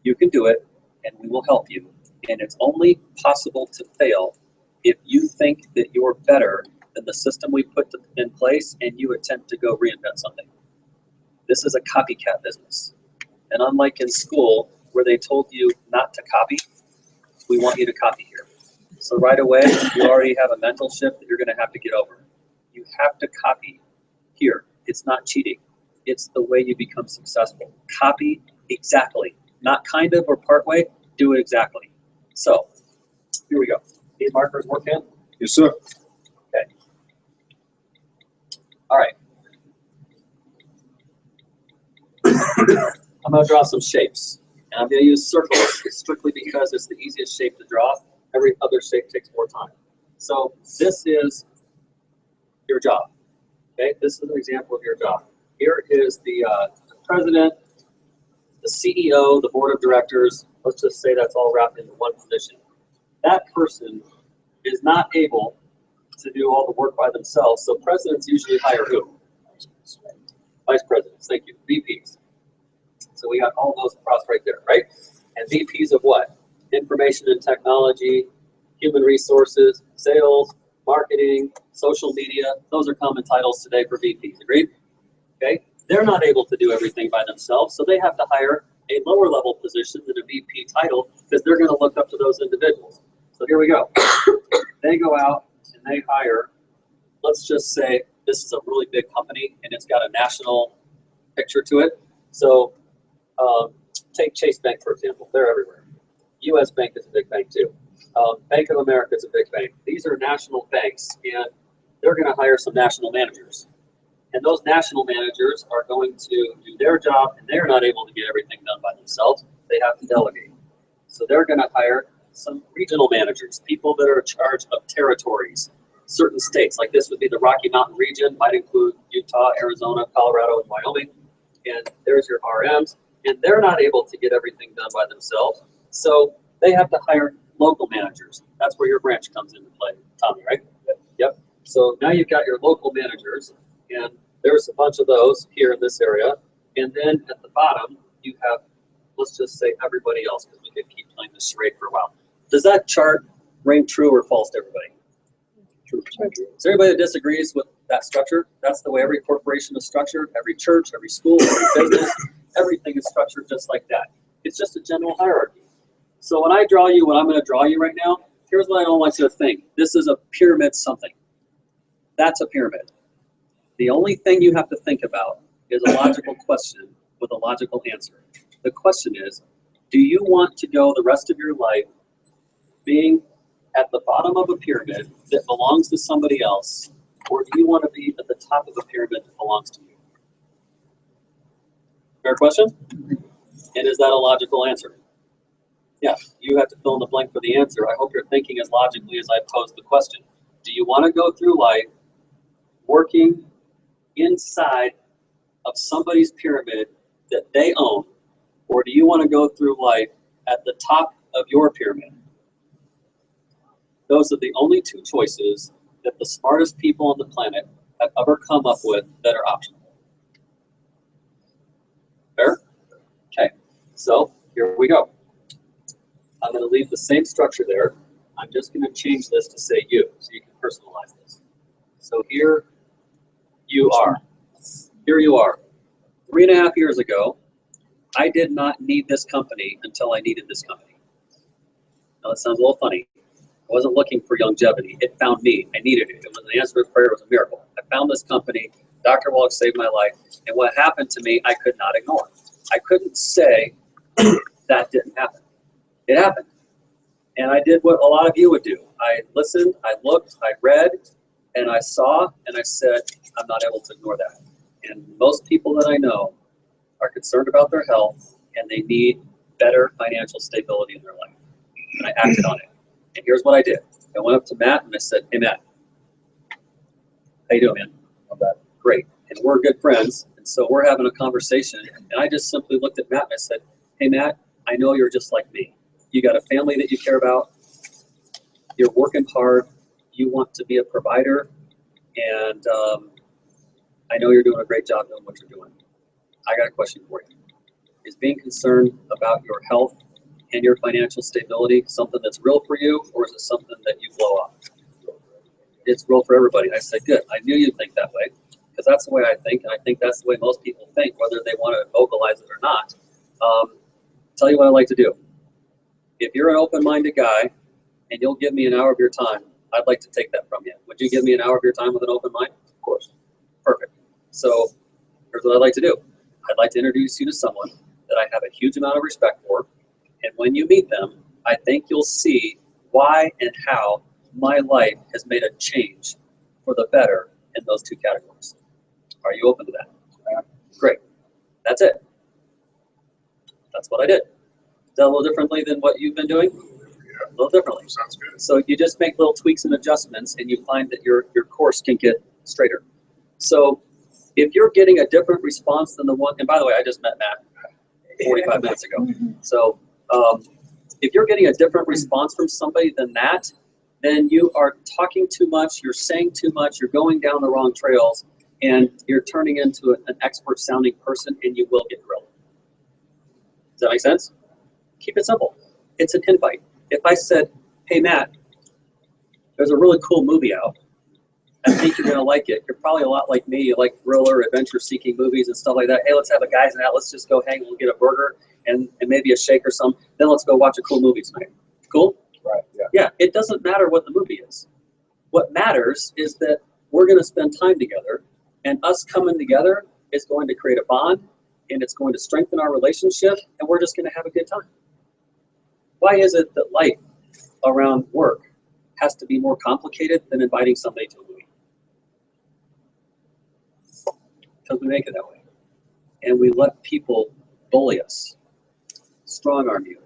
you can do it, and we will help you. And it's only possible to fail if you think that you're better than the system we put in place and you attempt to go reinvent something. This is a copycat business. And unlike in school, where they told you not to copy, we want you to copy here. So right away, you already have a mental shift that you're going to have to get over. You have to copy here. It's not cheating. It's the way you become successful. Copy exactly. Not kind of or part way, do it exactly. So, here we go. These markers working? Yes, sir. Okay. All right. I'm going to draw some shapes. And I'm going to use circles strictly because it's the easiest shape to draw. Every other shape takes more time. So this is your job. Okay, this is an example of your job. Here is the president, the CEO, the board of directors. Let's just say that's all wrapped into one position. That person is not able to do all the work by themselves. So presidents usually hire who? Vice presidents. Thank you. VPs. So we got all those across right there, right? And VPs of what? Information and technology, human resources, sales, marketing, social media. Those are common titles today for VPs, agreed? Okay, they're not able to do everything by themselves, so they have to hire a lower level position than a VP title because they're going to look up to those individuals. So here we go. They go out and they hire, let's just say this is a really big company and it's got a national picture to it. So take Chase Bank, for example. They're everywhere. U.S. Bank is a big bank too. Bank of America is a big bank. These are national banks, and they're going to hire some national managers. And those national managers are going to do their job, and they're not able to get everything done by themselves. They have to delegate. So they're going to hire some regional managers, people that are in charge of territories, certain states. Like this would be the Rocky Mountain region, might include Utah, Arizona, Colorado, and Wyoming. And there's your RMs. And they're not able to get everything done by themselves. So they have to hire local managers. That's where your branch comes into play, Tommy, right? Yep. So now you've got your local managers, and there's a bunch of those here in this area. And then at the bottom, you have, let's just say everybody else, because we could keep playing this charade for a while. Does that chart ring true or false to everybody? True. Is there anybody that disagrees with that structure? That's the way every corporation is structured, every church, every school, every business, everything is structured just like that. It's just a general hierarchy. So when I draw you, what I'm going to draw you right now, here's what I don't want you to think. This is a pyramid something. That's a pyramid. The only thing you have to think about is a logical question with a logical answer. The question is, do you want to go the rest of your life being at the bottom of a pyramid that belongs to somebody else, or do you want to be at the top of a pyramid that belongs to you? Fair question? And is that a logical answer? Yeah, you have to fill in the blank for the answer. I hope you're thinking as logically as I posed the question. Do you want to go through life working inside of somebody's pyramid that they own, or do you want to go through life at the top of your pyramid? Those are the only two choices that the smartest people on the planet have ever come up with that are optional. Fair? Okay, so here we go. I'm going to leave the same structure there. I'm just going to change this to say you, so you can personalize this. So here you are. Here you are. 3.5 years ago, I did not need this company until I needed this company. Now that sounds a little funny. I wasn't looking for Youngevity. It found me. I needed it. It was an answer to prayer. It was a miracle. I found this company. Dr. Wallach saved my life. And what happened to me, I could not ignore. I couldn't say that didn't happen. It happened. And I did what a lot of you would do. I listened, I looked, I read, and I saw, and I said, I'm not able to ignore that. And most people that I know are concerned about their health, and they need better financial stability in their life. And I acted on it. And here's what I did. I went up to Matt and I said, hey, Matt, how you doing, man? I'm bad. Great. And we're good friends. And so we're having a conversation. And I just simply looked at Matt and I said, hey, Matt, I know you're just like me. You got a family that you care about. You're working hard. You want to be a provider. And I know you're doing a great job doing what you're doing. I got a question for you. Is being concerned about your health and your financial stability something that's real for you, or is it something that you blow off? It's real for everybody. I said, good. I knew you'd think that way, because that's the way I think, and I think that's the way most people think, whether they want to vocalize it or not. Tell you what I like to do. If you're an open-minded guy and you'll give me an hour of your time, I'd like to take that from you. Would you give me an hour of your time with an open mind? Of course. Perfect. So here's what I'd like to do. I'd like to introduce you to someone that I have a huge amount of respect for. And when you meet them, I think you'll see why and how my life has made a change for the better in those two categories. Are you open to that? Yeah. Great. That's it. That's what I did. Is that a little differently than what you've been doing? Yeah. A little differently. Sounds good. So you just make little tweaks and adjustments, and you find that your course can get straighter. So if you're getting a different response than the one, and by the way, I just met Matt 45 minutes ago. So if you're getting a different response from somebody than that, then you are talking too much, you're saying too much, you're going down the wrong trails, and you're turning into an expert sounding person, and you will get grilled. Does that make sense? Keep it simple. It's an invite. If I said, hey, Matt, there's a really cool movie out. I think you're going to like it. You're probably a lot like me. You like thriller, adventure-seeking movies and stuff like that. Hey, let's have a guys' night. Let's just go hang. We'll get a burger and maybe a shake or something. Then let's go watch a cool movie tonight. Cool? Right, yeah. Yeah, it doesn't matter what the movie is. What matters is that we're going to spend time together, and us coming together is going to create a bond, and it's going to strengthen our relationship, and we're just going to have a good time. Why is it that life around work has to be more complicated than inviting somebody to a movie? Because we make it that way. And we let people bully us, strong-arm you.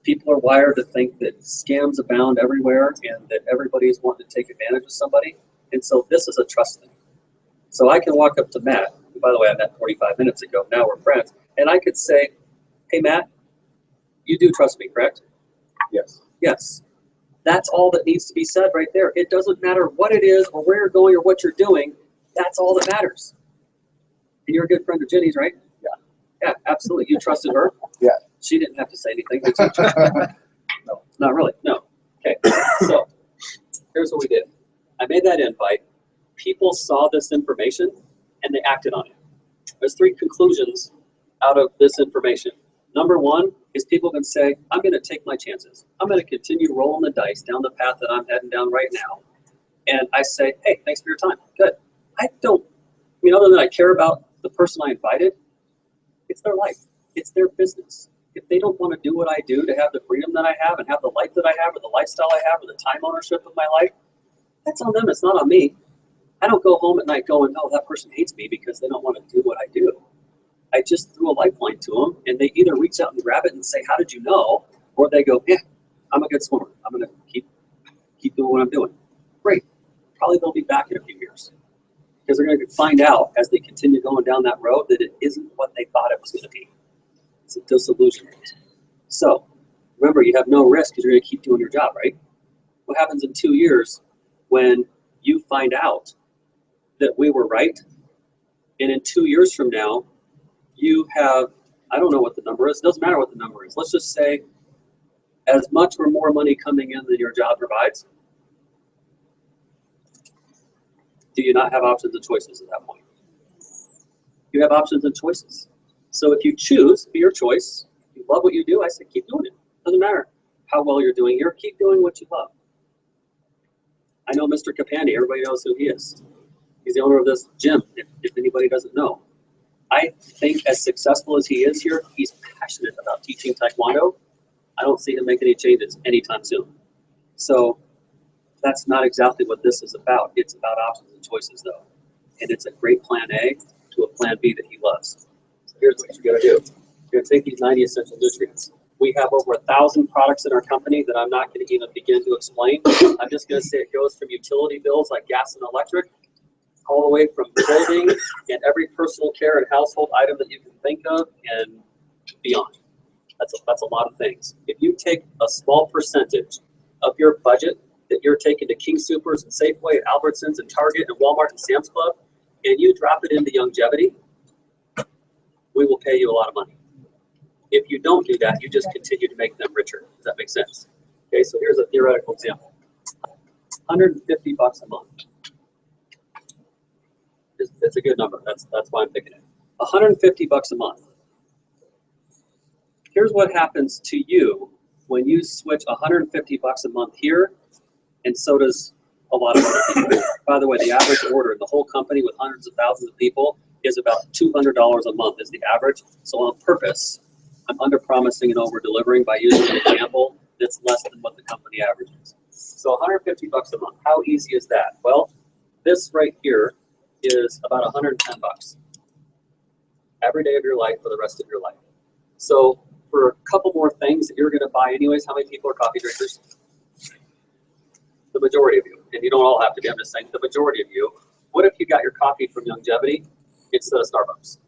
People are wired to think that scams abound everywhere and that everybody's wanting to take advantage of somebody. And so this is a trust thing. So I can walk up to Matt, who, by the way, I met 45 minutes ago, now we're friends, and I could say, hey, Matt, you do trust me, correct? Yes. Yes. That's all that needs to be said right there. It doesn't matter what it is or where you're going or what you're doing. That's all that matters. And you're a good friend of Jenny's, right? Yeah. Yeah, absolutely. You trusted her? Yeah. She didn't have to say anything. Did you? No. Not really. No. Okay. So here's what we did. I made that invite. People saw this information and they acted on it. There's 3 conclusions out of this information. Number 1 is people can say, I'm going to take my chances. I'm going to continue rolling the dice down the path that I'm heading down right now. And I say, hey, thanks for your time. Good. I don't, other than I care about the person I invited, it's their life. It's their business. If they don't want to do what I do to have the freedom that I have and have the life that I have or the lifestyle I have or the time ownership of my life, that's on them. It's not on me. I don't go home at night going, oh, that person hates me because they don't want to do what I do. I just threw a lifeline to them, and they either reach out and grab it and say, how did you know? Or they go, yeah, I'm a good swimmer. I'm going to keep doing what I'm doing. Great. Probably they'll be back in a few years because they're going to find out as they continue going down that road that it isn't what they thought it was going to be. It's a disillusionment. So remember, you have no risk because you're going to keep doing your job, right? What happens in 2 years when you find out that we were right, and in 2 years from now, you have, I don't know what the number is. It doesn't matter what the number is. Let's just say as much or more money coming in than your job provides. Do you not have options and choices at that point? You have options and choices. So if you choose, be your choice, you love what you do, I say keep doing it. Doesn't matter how well you're doing here, keep doing what you love. I know Mr. Capandi, everybody knows who he is. He's the owner of this gym, if anybody doesn't know. I think as successful as he is here, he's passionate about teaching Taekwondo. don't see him make any changes anytime soon. So that's not exactly what this is about. It's about options and choices, though. And it's a great plan A to a plan B that he loves. So here's what you're going to do. You're going to take these 90 essential nutrients. We have over 1,000 products in our company that I'm not going to even begin to explain. I'm just going to say it goes from utility bills like gas and electric, all the way from clothing and every personal care and household item that you can think of and beyond. That's a lot of things. If you take a small percentage of your budget that you're taking to King Soopers and Safeway and Albertsons and Target and Walmart and Sam's Club, and you drop it into Youngevity, we will pay you a lot of money. If you don't do that, you just continue to make them richer. Does that make sense? Okay, so here's a theoretical example. $150 a month. It's a good number. That's why I'm picking it. $150 a month. Here's what happens to you when you switch $150 a month here, and so does a lot of other people. By the way, the average order in the whole company with hundreds of thousands of people is about $200 a month is the average. So on purpose, I'm under-promising and over-delivering by using an example that's less than what the company average is. So $150 a month, how easy is that? Well, this right here is about $110 every day of your life for the rest of your life. So for a couple more things that you're going to buy anyways, how many people are coffee drinkers? The majority of you. And you don't all have to be, I'm just saying the majority of you. What if you got your coffee from Youngevity instead of Starbucks?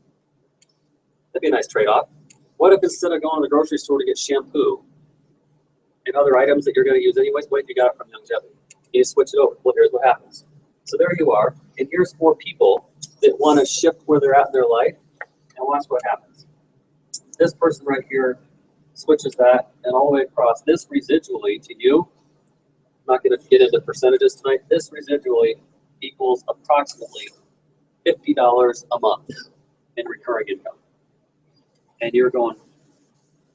That'd be a nice trade-off. What if instead of going to the grocery store to get shampoo and other items that you're going to use anyways, what if you got it from Youngevity? You switch it over. Well, here's what happens. So there you are, and here's 4 people that want to shift where they're at in their life, and watch what happens. This person right here switches that, and all the way across, this residually to you, I'm not going to get into percentages tonight, this residually equals approximately $50 a month in recurring income. And you're going,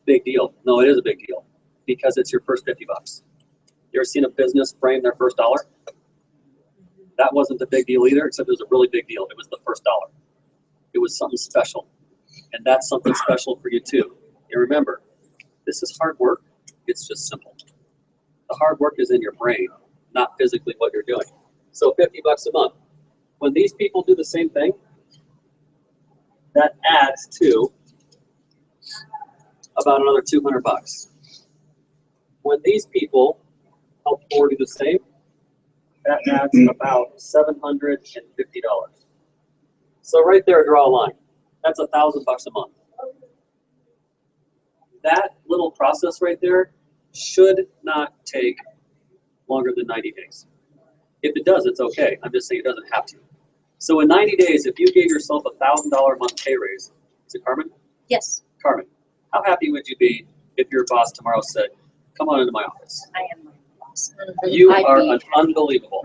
big deal. No, it is a big deal, because it's your first $50. You ever seen a business frame their first dollar? That wasn't a big deal either, except it was a really big deal. It was the first dollar. It was something special. And that's something special for you too. And remember, this is hard work. It's just simple. The hard work is in your brain, not physically what you're doing. So $50 a month. When these people do the same thing, that adds to about another $200. When these people help Ford do the same, that adds about $750. So right there, draw a line. That's $1,000 a month. That little process right there should not take longer than 90 days. If it does, it's okay. I'm just saying it doesn't have to. So in 90 days, if you gave yourself a $1,000 a month pay raise, is it Carmen? Yes, Carmen, how happy would you be if your boss tomorrow said, come on into my office? I am my boss. You I'd are be an happy. unbelievable.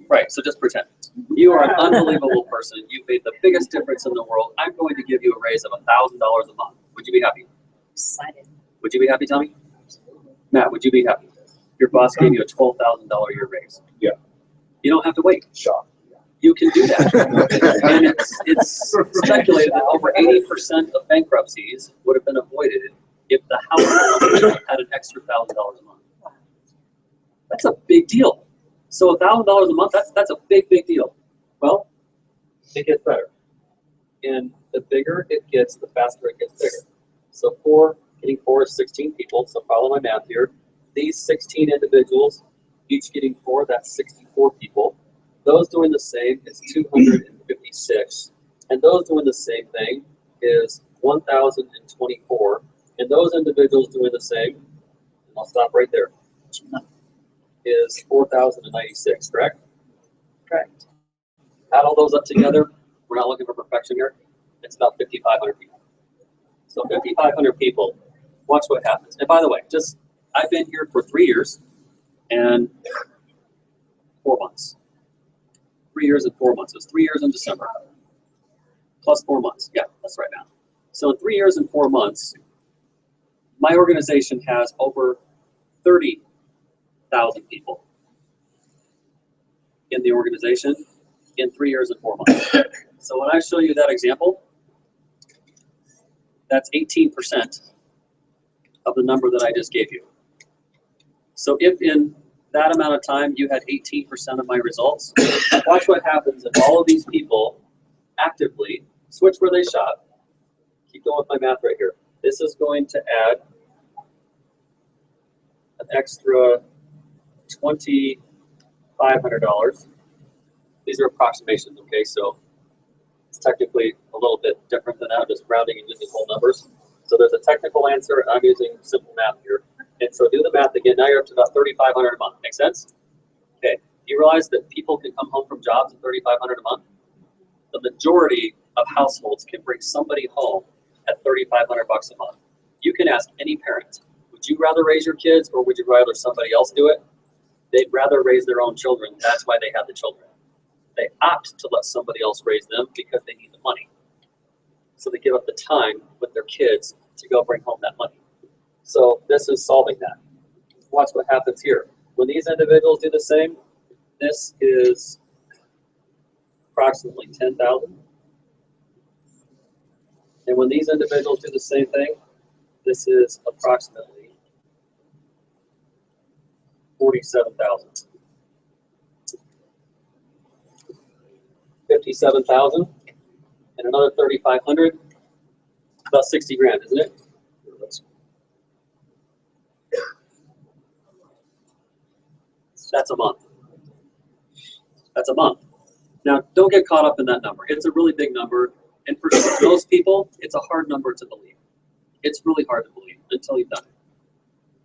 Right, so just pretend. You are an unbelievable person. You've made the biggest difference in the world. I'm going to give you a raise of $1,000 a month. Would you be happy? Excited. Would you be happy, Tommy? Matt, would you be happy? Your boss gave you a $12,000 a year raise. Yeah. You don't have to wait. Shock. You can do that. And it's speculated that over 80% of bankruptcies would have been avoided if the household had an extra $1,000 a month. That's a big deal. So $1,000 a month, that's a big, big deal. Well, it gets better. And the bigger it gets, the faster it gets bigger. So getting 4 is 16 people, so follow my math here. These 16 individuals, each getting 4, that's 64 people. Those doing the same is 256. And those doing the same thing is 1,024. And those individuals doing the same, and I'll stop right there, is 4,096, correct? Correct. Add all those up together, we're not looking for perfection here, it's about 5,500 people. So 5,500 people, watch what happens. And by the way, I've been here for 3 years and 4 months. 3 years and 4 months. It was 3 years in December. Plus 4 months. Yeah, that's right now. So in 3 years and 4 months, my organization has over 30,000 people in the organization in 3 years and 4 months. So when I show you that example, that's 18% of the number that I just gave you. So if in that amount of time you had 18% of my results, watch what happens if all of these people actively switch where they shop. Keep going with my math right here. This is going to add an extra $2,500. These are approximations, okay? So it's technically a little bit different than that. I'm just rounding and using whole numbers. So there's a technical answer, and I'm using simple math here. And so do the math again. Now you're up to about $3,500 a month. Make sense? Okay. You realize that people can come home from jobs at $3,500 a month? The majority of households can bring somebody home at $3,500 bucks a month. You can ask any parent, would you rather raise your kids or would you rather somebody else do it? They'd rather raise their own children. That's why they have the children. They opt to let somebody else raise them because they need the money. So they give up the time with their kids to go bring home that money. So this is solving that. Watch what happens here. When these individuals do the same, this is approximately 10,000. And when these individuals do the same thing, this is approximately 47,000. 57,000 and another 3,500, about 60 grand, isn't it? That's a month. That's a month. Now, don't get caught up in that number. It's a really big number, and for most people, it's a hard number to believe. It's really hard to believe until you've done it.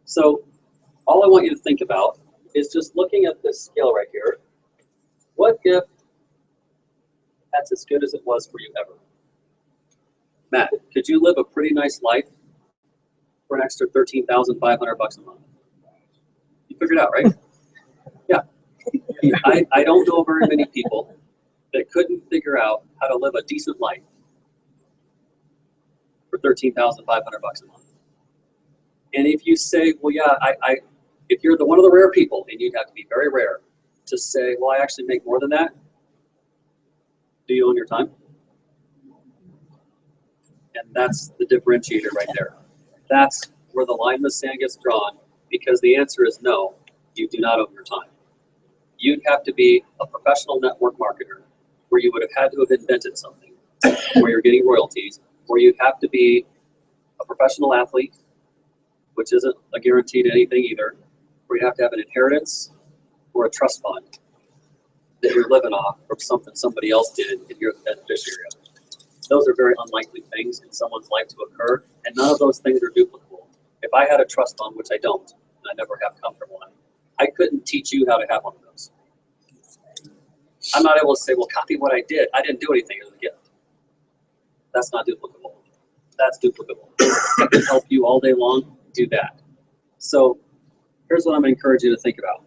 So all I want you to think about is just looking at this scale right here. What if that's as good as it was for you ever? Matt, could you live a pretty nice life for an extra $13,500 bucks a month? You figured it out, right? Yeah. I don't know very many people that couldn't figure out how to live a decent life for $13,500 bucks a month. And if you say, well, yeah, if you're one of the rare people, and you'd have to be very rare to say, well, I actually make more than that, do you own your time? And that's the differentiator right there. That's where the line in the sand gets drawn, because the answer is no, you do not own your time. You'd have to be a professional network marketer, where you would have had to have invented something, where you're getting royalties, or you'd have to be a professional athlete, which isn't a guarantee to anything either, where you have to have an inheritance or a trust fund that you're living off from something somebody else did and you're the beneficiary of it. Those are very unlikely things in someone's life to occur, and none of those things are duplicable. If I had a trust fund, which I don't, and I never have come from one, I couldn't teach you how to have one of those. I'm not able to say, well, copy what I did. I didn't do anything. It was a gift. That's not duplicable. That's duplicable. I can help you all day long do that. So here's what I'm going to encourage you to think about.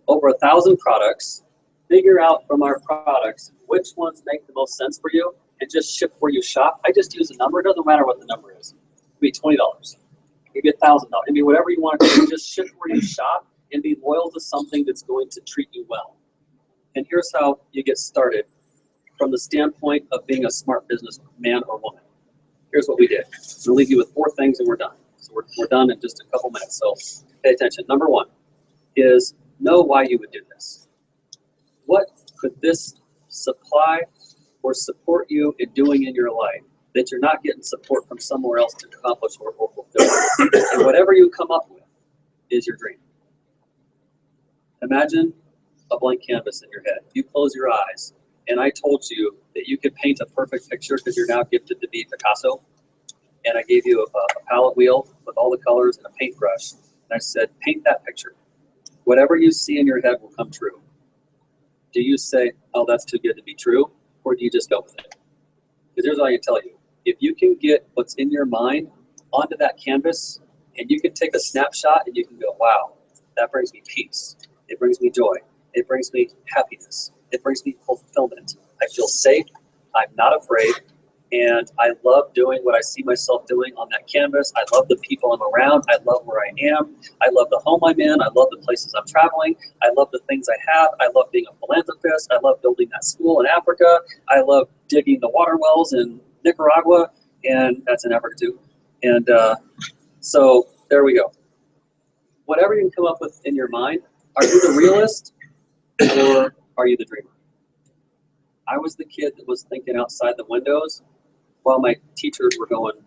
Over 1,000 products, figure out from our products which ones make the most sense for you and just ship where you shop. I just use a number. It doesn't matter what the number is. It could be $20. It could be $1,000. It could be whatever you want to do. Just ship where you shop and be loyal to something that's going to treat you well. And here's how you get started from the standpoint of being a smart businessman or woman. Here's what we did. I'm going to leave you with 4 things and we're done. So we're done in just a couple minutes. So pay attention. Number 1 is know why you would do this. What could this supply or support you in doing in your life that you're not getting support from somewhere else to accomplish or fulfill? And whatever you come up with is your dream. Imagine a blank canvas in your head. You close your eyes, and I told you that you could paint a perfect picture because you're now gifted to be Picasso. And I gave you a palette wheel with all the colors and a paintbrush. And I said, paint that picture. Whatever you see in your head will come true. Do you say, oh, that's too good to be true? Or do you just go with it? Because here's what I can tell you. If you can get what's in your mind onto that canvas, and you can take a snapshot and you can go, wow, that brings me peace. It brings me joy. It brings me happiness. It brings me fulfillment. I feel safe. I'm not afraid. And I love doing what I see myself doing on that canvas. I love the people I'm around. I love where I am. I love the home I'm in. I love the places I'm traveling. I love the things I have. I love being a philanthropist. I love building that school in Africa. I love digging the water wells in Nicaragua. And that's in Africa too. And so There we go. Whatever you can come up with in your mind, are you the realist or are you the dreamer? I was the kid that was thinking outside the windows while my teachers were going,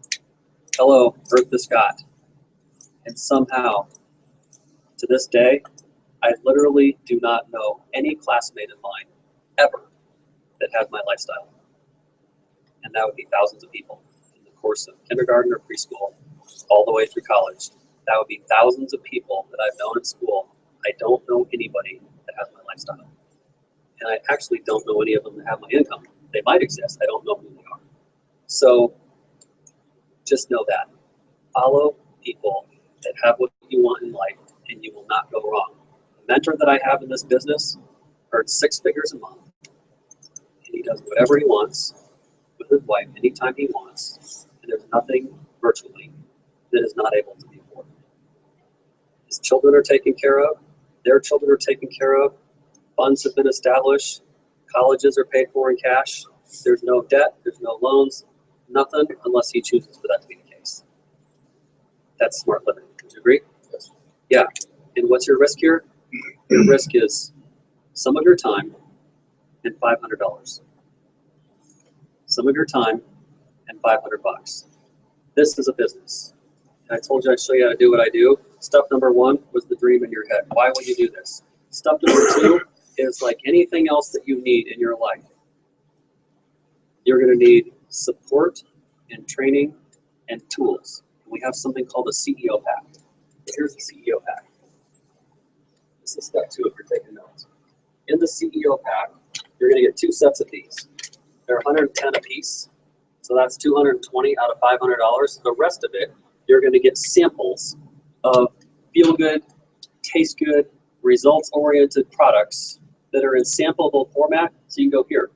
hello, Earth to Scott. And somehow, to this day, I literally do not know any classmate of mine ever that has my lifestyle. And that would be thousands of people in the course of kindergarten or preschool, all the way through college. That would be thousands of people that I've known in school. I don't know anybody that has my lifestyle. And I actually don't know any of them that have my income. They might exist. I don't know who they are. So just know that. Follow people that have what you want in life, and you will not go wrong. The mentor that I have in this business earns 6 figures a month, and he does whatever he wants with his wife anytime he wants, and there's nothing virtually that is not able to be afforded. His children are taken care of, their children are taken care of, funds have been established, colleges are paid for in cash, there's no debt, there's no loans, nothing unless he chooses for that to be the case. That's smart living. Would you agree? Yes. Yeah. And what's your risk here? Your risk is some of your time and $500. Some of your time and $500. This is a business. And I told you I'd show you how to do what I do. Step number 1 was the dream in your head. Why will you do this? Step number 2 is like anything else that you need in your life. You're going to need support and training and tools. We have something called a CEO pack. Here's the CEO pack. This is step 2 if you're taking notes. In the CEO pack, you're going to get 2 sets of these. They're 110 a piece, so that's $220 out of $500. The rest of it, you're going to get samples of feel-good, taste-good, results-oriented products that are in sampleable format. So you can go, here,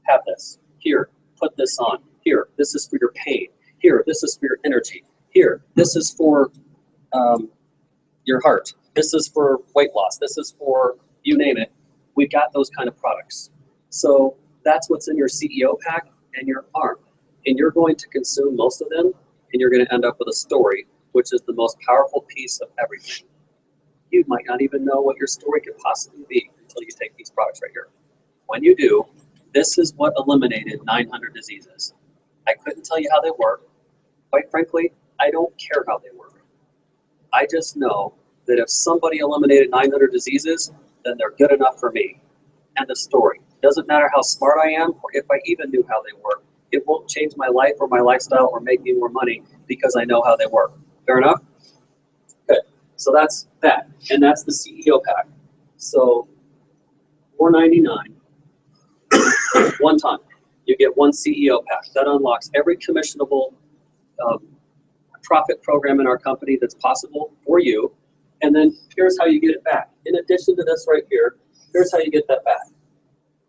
have this. Here, put this on. Here, this is for your pain. Here, this is for your energy. Here, this is for your heart. This is for weight loss. This is for, you name it. We've got those kind of products. So that's what's in your CEO pack and your arm. And you're going to consume most of them, and you're going to end up with a story, which is the most powerful piece of everything. You might not even know what your story could possibly be until you take these products right here. When you do, this is what eliminated 900 diseases. I couldn't tell you how they work. Quite frankly, I don't care how they work. I just know that if somebody eliminated 900 diseases, then they're good enough for me. End of story. Doesn't matter how smart I am or if I even knew how they work. It won't change my life or my lifestyle or make me more money because I know how they work. Fair enough? Good. So that's that. And that's the CEO pack. So $4.99 one time. You get 1 CEO pack. That unlocks every commissionable profit program in our company that's possible for you. And then here's how you get it back. In addition to this right here, here's how you get that back.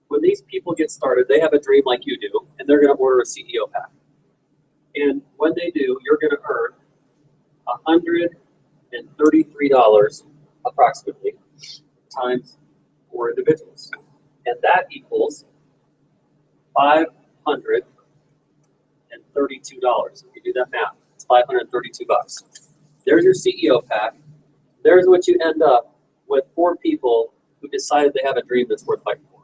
When these people get started, they have a dream like you do, and they're going to order a CEO pack. And when they do, you're going to earn $133 approximately times 4 individuals. And that equals $532. If you do that math, it's $532. There's your CEO pack. There's what you end up with 4 people who decided they have a dream that's worth fighting for.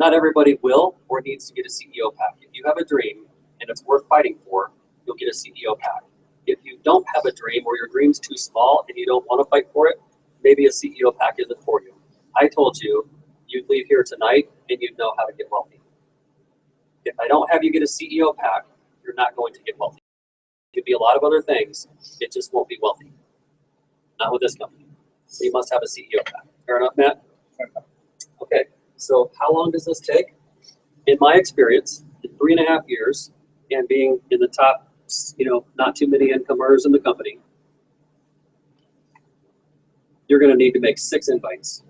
Not everybody will or needs to get a CEO pack. If you have a dream and it's worth fighting for, you'll get a CEO pack. If you don't have a dream or your dream's too small and you don't want to fight for it, maybe a CEO pack isn't for you. I told you, you'd leave here tonight and you'd know how to get wealthy. If I don't have you get a CEO pack, you're not going to get wealthy. It could be a lot of other things. It just won't be wealthy. Not with this company. So you must have a CEO pack. Fair enough, Matt? Okay. So how long does this take? In my experience, in 3.5 years, and being in the top, not too many income earners in the company, you're going to need to make 6 invites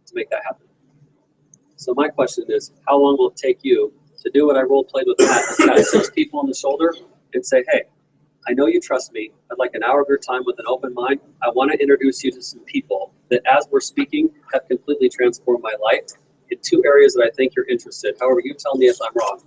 to make that happen. So my question is, how long will it take you to do what I role-played with Matt, is kind of 6 people on the shoulder and say, hey, I know you trust me. I'd like an hour of your time with an open mind. I want to introduce you to some people that, as we're speaking, have completely transformed my life in 2 areas that I think you're interested. However, you tell me if I'm wrong.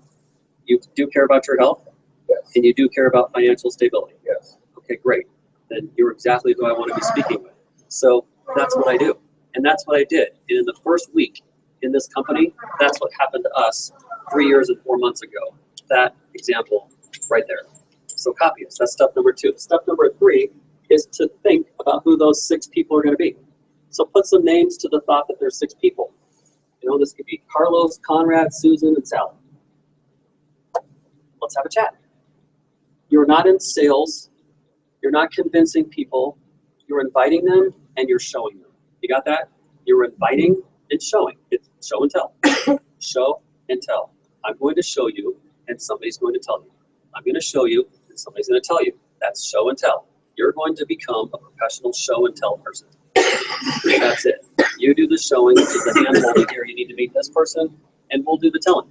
You do care about your health? Yes. And you do care about financial stability? Yes. Okay, great. Then you're exactly who I want to be speaking with. So that's what I do. And that's what I did. And in the first week in this company, that's what happened to us 3 years and 4 months ago. That example right there. So copy us. That's step number 2. Step number 3 is to think about who those 6 people are going to be. So put some names to the thought that there's 6 people. You know, this could be Carlos, Conrad, Susan, and Sally. Let's have a chat. You're not in sales. You're not convincing people. You're inviting them and you're showing them. You got that? You're inviting and showing. It's show and tell. Show and tell. I'm going to show you and somebody's going to tell you. I'm going to show you and somebody's going to tell you. That's show and tell. You're going to become a professional show and tell person. That's it. You do the showing, which is the hand holding here. You need to meet this person, and we'll do the telling.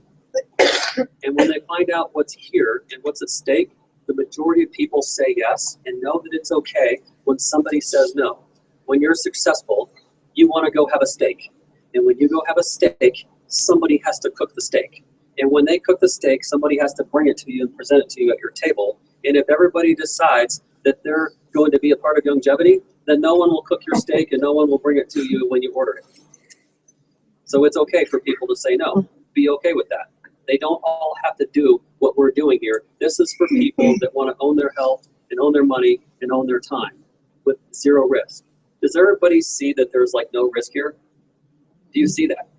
And when they find out what's here and what's at stake, the majority of people say yes and know that it's okay when somebody says no. When you're successful, you want to go have a steak. And when you go have a steak, somebody has to cook the steak. And when they cook the steak, somebody has to bring it to you and present it to you at your table. And if everybody decides that they're going to be a part of Youngevity, then no one will cook your steak and no one will bring it to you when you order it. So it's okay for people to say no. Be okay with that. They don't all have to do what we're doing here. This is for people that want to own their health and own their money and own their time with 0 risk. Does everybody see that there's like no risk here? Do you see that?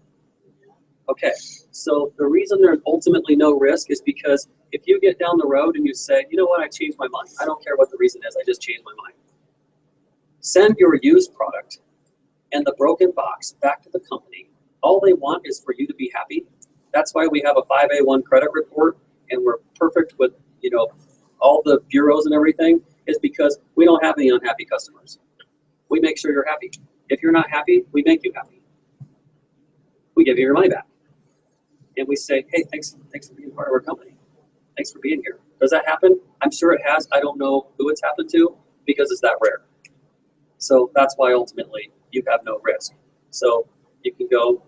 Okay, so the reason there's ultimately no risk is because if you get down the road and you say, you know what, I changed my mind. I don't care what the reason is, I just changed my mind. Send your used product and the broken box back to the company. All they want is for you to be happy. That's why we have a 5A1 credit report and we're perfect with, you know, all the bureaus and everything, is because we don't have any unhappy customers. We make sure you're happy. If you're not happy, we make you happy. We give you your money back. And we say, hey, thanks for being part of our company. Thanks for being here. Does that happen? I'm sure it has. I don't know who it's happened to because it's that rare. So that's why ultimately you have no risk. So you can go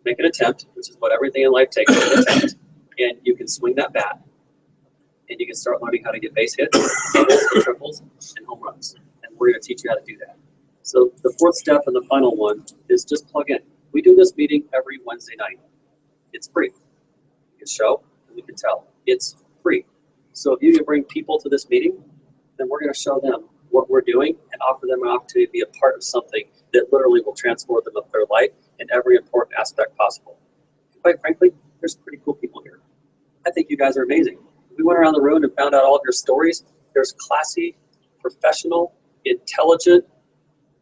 make an attempt, which is what everything in life takes, an attempt, and you can swing that bat and you can start learning how to get base hits, doubles, triples, and home runs. And we're going to teach you how to do that. So the 4th step and the final one is just plug in. We do this meeting every Wednesday night. It's free. You can show and we can tell. It's free. So if you can bring people to this meeting, then we're going to show them what we're doing and offer them an opportunity to be a part of something that literally will transform them of their life in every important aspect possible. And quite frankly, there's pretty cool people here. I think you guys are amazing. We went around the room and found out all of your stories. There's classy, professional, intelligent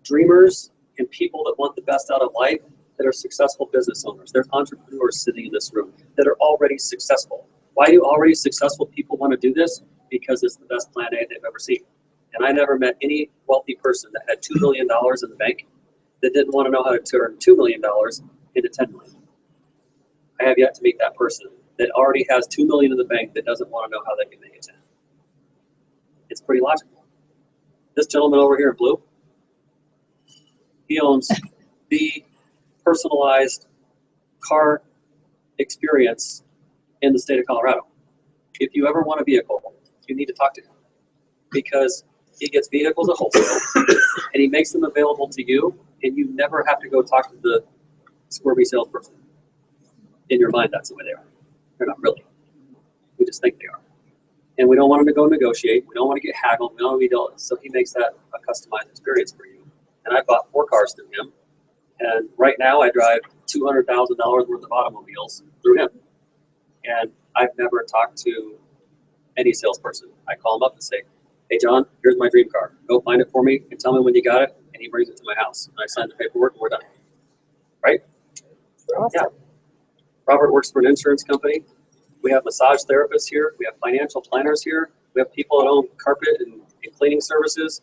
dreamers and people that want the best out of life that are successful business owners. There's entrepreneurs sitting in this room that are already successful. Why do already successful people want to do this? Because it's the best plan A they've ever seen. And I never met any wealthy person that had $2 million in the bank that didn't want to know how to turn $2 million into $10 million. I have yet to meet that person that already has $2 million in the bank that doesn't want to know how they can make it 10. It's pretty logical. This gentleman over here in blue, he owns the personalized car experience in the state of Colorado. If you ever want a vehicle, you need to talk to him because he gets vehicles at wholesale and he makes them available to you, and you never have to go talk to the squirmy salesperson. In your mind, that's the way they are. They're not really. We just think they are. And we don't want them to go negotiate. We don't want to get haggled. We don't want to be dealt. So he makes that a customized experience for you. And I bought 4 cars through him. And right now I drive $200,000 worth of automobiles through him. And I've never talked to any salesperson. I call him up and say, hey, John, here's my dream car. Go find it for me and tell me when you got it. And he brings it to my house. And I sign the paperwork and we're done. Right? Awesome. Yeah. Robert works for an insurance company. We have massage therapists here. We have financial planners here. We have people that own carpet and cleaning services.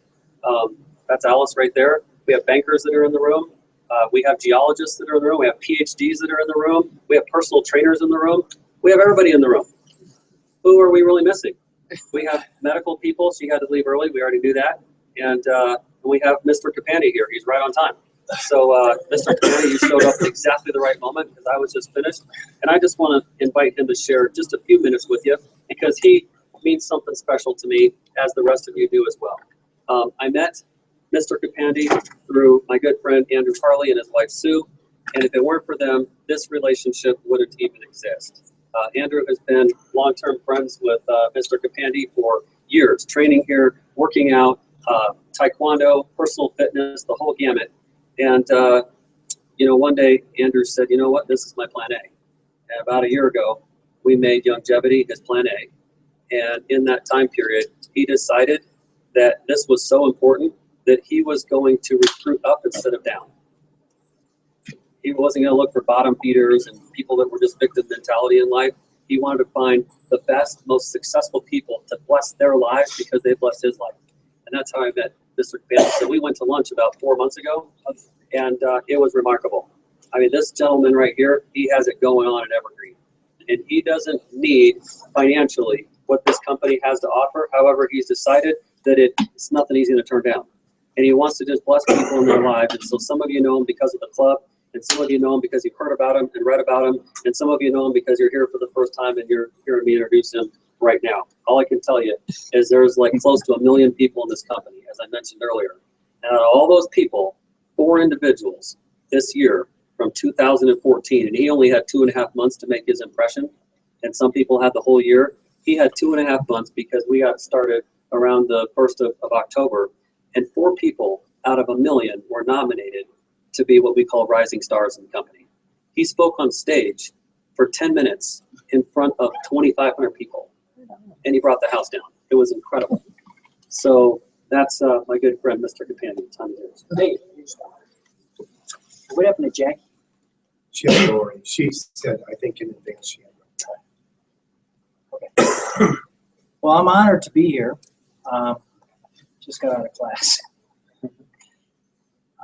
That's Alice right there. We have bankers that are in the room. We have geologists that are in the room. We have PhDs that are in the room. We have personal trainers in the room. We have everybody in the room. Who are we really missing? We have medical people. She had to leave early. We already knew that. And we have Mr. Capandi here. He's right on time. So Mr. Capandi, you showed up at exactly the right moment because I was just finished. And I just want to invite him to share just a few minutes with you because he means something special to me, as the rest of you do as well. I met Mr. Capandi through my good friend Andrew Harley and his wife Sue, and if it weren't for them, this relationship wouldn't even exist. Andrew has been long-term friends with Mr. Capandi for years, training here, working out, taekwondo, personal fitness, the whole gamut. And you know, one day Andrew said, you know what, this is my plan A. And about a year ago, we made Youngevity his plan A. And in that time period, he decided that this was so important that he was going to recruit up instead of down. He wasn't going to look for bottom feeders and people that were just victim mentality in life. He wanted to find the best, most successful people to bless their lives because they blessed his life. And that's how I met Mr. Capandi. So we went to lunch about 4 months ago, and it was remarkable. I mean, this gentleman right here, he has it going on at Evergreen. And he doesn't need financially what this company has to offer. However, he's decided that it's nothing he's going to turn down. And he wants to just bless people in their lives. And so some of you know him because of the club, and some of you know him because you've heard about him and read about him, and some of you know him because you're here for the first time and you're hearing me introduce him right now. All I can tell you is there's like close to 1 million people in this company, as I mentioned earlier. And out of all those people, 4 individuals this year from 2014, and he only had 2.5 months to make his impression, and some people had the whole year. He had 2.5 months because we got started around the 1st of October, and 4 people out of 1 million were nominated to be what we call rising stars in the company. He spoke on stage for 10 minutes in front of 2,500 people, and he brought the house down. It was incredible. So that's my good friend, Mr. Capandi. Time is yours. Hey, what happened to Jackie? She had a story. She said, I think in advance she had Okay. Well, I'm honored to be here. Just got out of class.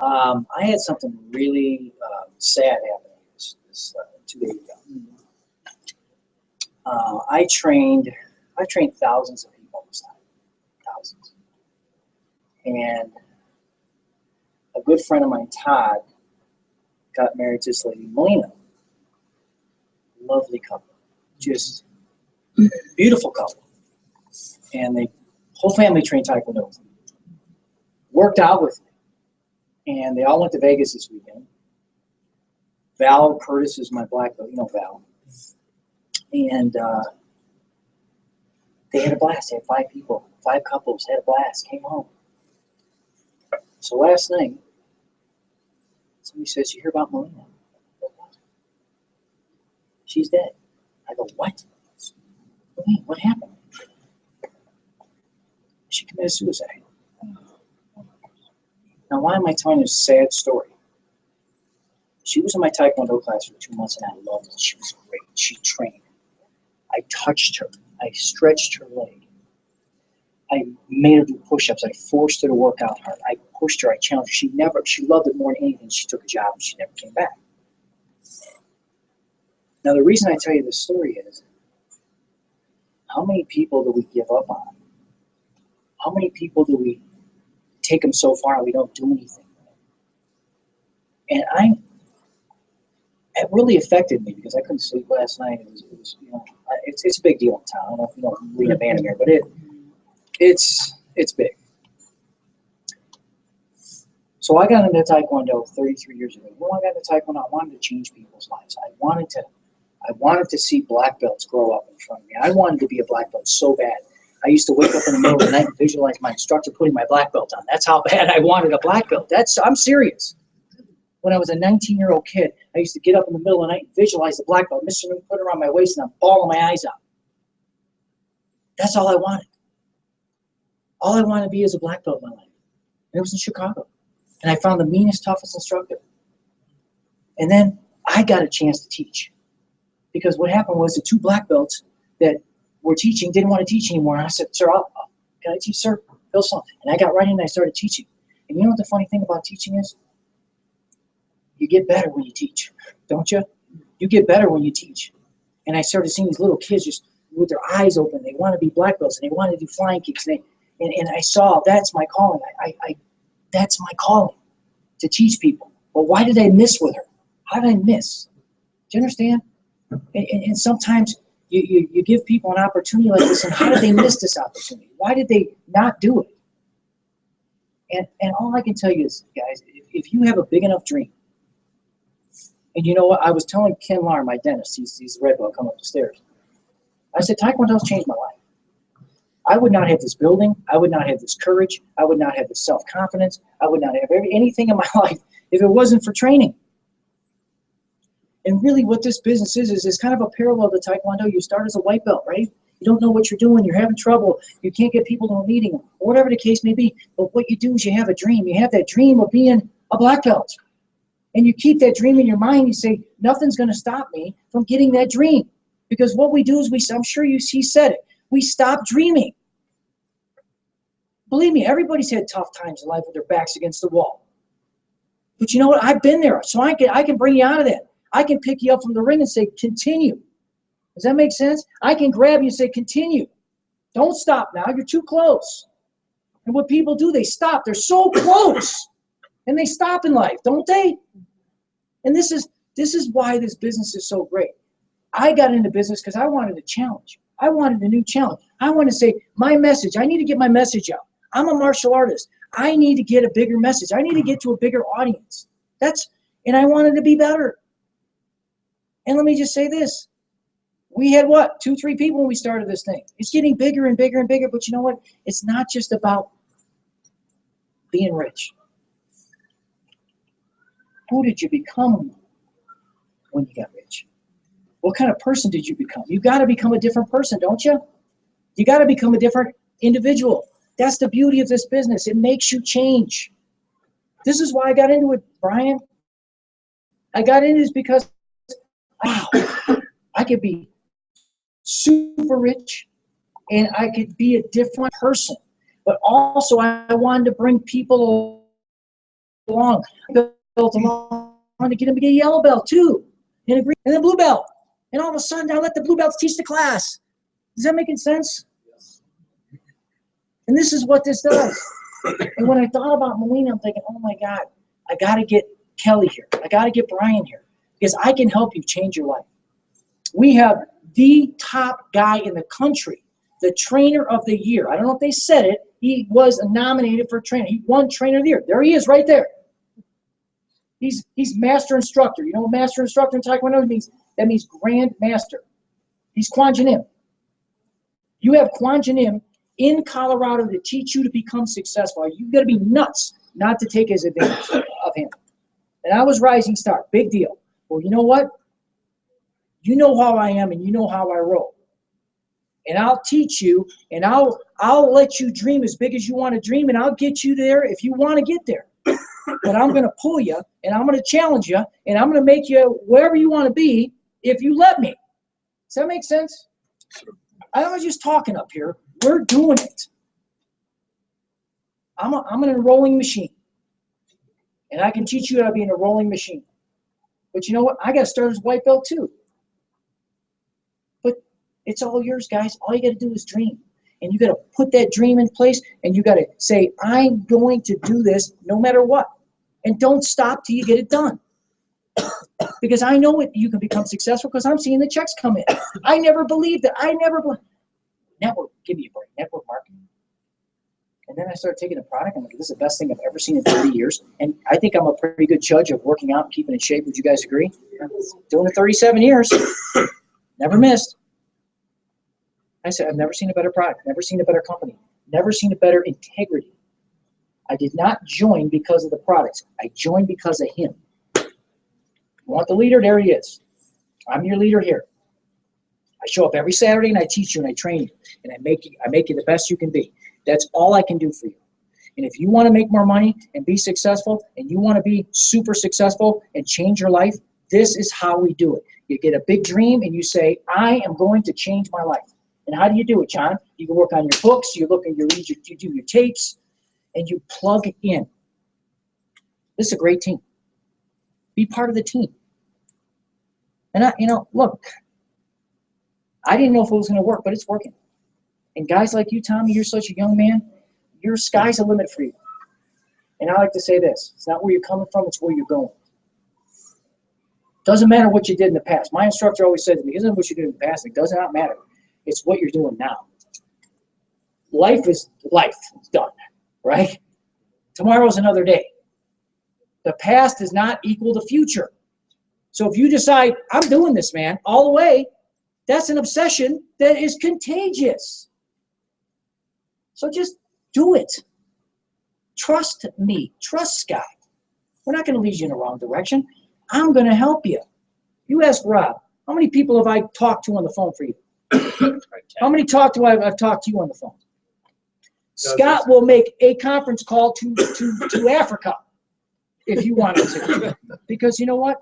I had something really sad happen this 2 days ago. I trained thousands of people this time, thousands. And a good friend of mine, Todd, got married to this lady, Melina. Lovely couple, just beautiful couple. And the whole family trained Taekwondo with me. Worked out with me. And they all went to Vegas this weekend. Val Curtis is my black belt, you know Val. And they had a blast. They had 5 people, 5 couples, had a blast, came home. So last night, somebody says, you hear about Melina? She's dead. I go, what? Wait, what happened? She committed suicide. Now, why am I telling you a sad story? She was in my Taekwondo class for 2 months, and I loved it. She was great. She trained. I touched her. I stretched her leg. I made her do push-ups. I forced her to work out hard. I pushed her. I challenged her. She loved it more than anything. She took a job, and she never came back. Now, the reason I tell you this story is, how many people do we give up on? How many people do we take them so far and we don't do anything? And it really affected me because I couldn't sleep last night. It was you know, it's a big deal in town. I don't know if you know Lena Vandermeer, but it's big. So I got into Taekwondo 33 years ago. When I got into Taekwondo, I wanted to change people's lives. I wanted to see black belts grow up in front of me. I wanted to be a black belt so bad. I used to wake up in the middle of the night and visualize my instructor putting my black belt on. That's how bad I wanted a black belt. I'm serious. When I was a 19-year-old kid, I used to get up in the middle of the night and visualize the black belt. Mr. New put it around my waist and I'm bawling my eyes out. That's all I wanted. All I wanted to be is a black belt in my life. And it was in Chicago. And I found the meanest, toughest instructor. And then I got a chance to teach. Because what happened was the 2 black belts that were teaching didn't want to teach anymore. And I said, sir, can I teach, sir? Phil Song. And I got right in and I started teaching. And you know what the funny thing about teaching is? You get better when you teach, don't you? You get better when you teach. And I started seeing these little kids just with their eyes open. They want to be black belts and they want to do flying kicks. And I saw that's my calling. That's my calling, to teach people. But why did I miss with her? How did I miss? Do you understand? And sometimes You give people an opportunity like this, and how did they miss this opportunity? Why did they not do it? And all I can tell you is, guys, if you have a big enough dream, and you know what, I was telling Ken Lar, my dentist, he's the red belt coming up the stairs. I said, Taekwondo's changed my life. I would not have this building. I would not have this courage. I would not have this self-confidence. I would not have anything in my life if it wasn't for training. And really what this business is kind of a parallel to Taekwondo. You start as a white belt, right? You don't know what you're doing. You're having trouble. You can't get people to a meeting, or whatever the case may be. But what you do is you have a dream. You have that dream of being a black belt. And you keep that dream in your mind. You say, nothing's going to stop me from getting that dream. Because what we do is I'm sure he said it, we stop dreaming. Believe me, everybody's had tough times in life with their backs against the wall. But you know what? I've been there, so I can bring you out of that. I can pick you up from the ring and say, continue. Does that make sense? I can grab you and say, continue. Don't stop now. You're too close. And what people do, they stop. They're so close. And they stop in life, don't they? And this is why this business is so great. I got into business because I wanted a challenge. I wanted a new challenge. I want to say, my message, I need to get my message out. I'm a martial artist. I need to get a bigger message. I need to get to a bigger audience. And I wanted to be better. And let me just say this. We had what? 2, 3 people when we started this thing. It's getting bigger and bigger and bigger, but you know what? It's not just about being rich. Who did you become when you got rich? What kind of person did you become? You got to become a different person, don't you? You got to become a different individual. That's the beauty of this business. It makes you change. This is why I got into it, Brian. I got into this because, wow, I could be super rich and I could be a different person. But also I wanted to bring people along. I wanted to get them to get a yellow belt too, and a green, and a blue belt. And all of a sudden I let the blue belts teach the class. Is that making sense? And this is what this does. And when I thought about Molina, I'm thinking, oh my God, I got to get Kelly here. I got to get Brian here because I can help you change your life. We have the top guy in the country, the trainer of the year. I don't know if they said it. He was nominated for trainer. He won trainer of the year. There he is right there. He's master instructor. You know what master instructor in Taekwondo means? That means grand master. He's Quan Janim. You have Quan Janim in Colorado to teach you to become successful. You've got to be nuts not to take his advantage of him. And I was rising star. Big deal. Well, you know what? You know how I am and you know how I roll. And I'll teach you and I'll let you dream as big as you want to dream, and I'll get you there if you want to get there. But I'm going to pull you and I'm going to challenge you and I'm going to make you wherever you want to be if you let me. Does that make sense? I was just talking up here. We're doing it. I'm an enrolling machine. And I can teach you how to be an enrolling machine. But you know what? I got to start as white belt too. But it's all yours, guys. All you got to do is dream. And you got to put that dream in place, and you got to say, I'm going to do this no matter what. And don't stop till you get it done. Because I know you can become successful because I'm seeing the checks come in. I never believed it. Network, give me a break. Network marketing. And then I started taking the product. I'm like, this is the best thing I've ever seen in 30 years. And I think I'm a pretty good judge of working out and keeping in shape. Would you guys agree? Doing it 37 years. Never missed. I said, I've never seen a better product. Never seen a better company. Never seen a better integrity. I did not join because of the products. I joined because of him. You want the leader? There he is. I'm your leader here. I show up every Saturday and I teach you and I train you and I make you the best you can be. That's all I can do for you. And if you want to make more money and be successful and you want to be super successful and change your life, this is how we do it. You get a big dream and you say, I am going to change my life. And how do you do it, John? You can work on your books, you do your tapes, and you plug in. This is a great team. Be part of the team. And look, I didn't know if it was going to work, but it's working. And guys like you, Tommy, you're such a young man. Your sky's the limit for you. And I like to say this. It's not where you're coming from, it's where you're going. Doesn't matter what you did in the past. My instructor always said to me, it isn't what you did in the past. It does not matter. It's what you're doing now. Life is life. It's done, right? Tomorrow's another day. The past does not equal the future. So if you decide, I'm doing this, man, all the way, that's an obsession that is contagious. So just do it. Trust me. Trust Scott. We're not going to lead you in the wrong direction. I'm going to help you. You ask Rob, how many people have I talked to on the phone for you? How many I've talked to you on the phone? Scott will make a conference call to Africa if you wanted to. Because you know what?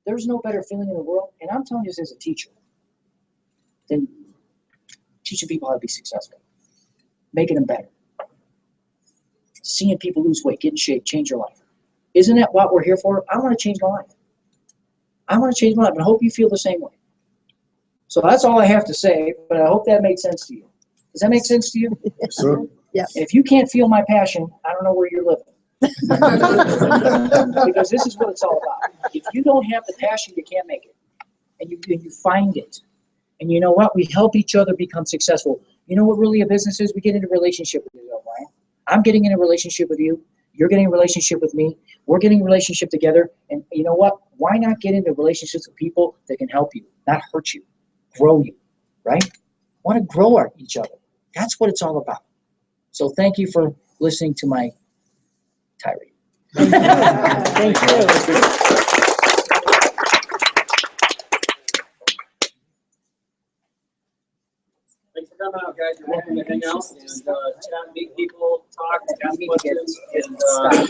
There's no better feeling in the world, and I'm telling you this as a teacher, than teaching people how to be successful, making them better, seeing people lose weight, get in shape, change your life. Isn't that what we're here for? I want to change my life. I want to change my life, and I hope you feel the same way. So that's all I have to say, but I hope that made sense to you. Does that make sense to you? Yes, sir. Yes. If you can't feel my passion, I don't know where you're living. Because this is what it's all about. If you don't have the passion, you can't make it. And you find it. And you know what? We help each other become successful. You know what really a business is? We get into a relationship with you, right? I'm getting in a relationship with you. You're getting a relationship with me. We're getting a relationship together. And you know what? Why not get into relationships with people that can help you, not hurt you, grow you, right? Want to grow each other. That's what it's all about. So thank you for listening to my tirade. Thank you. Thanks for coming out, guys. You're welcome to hang out and chat, meet people, talk, ask questions, and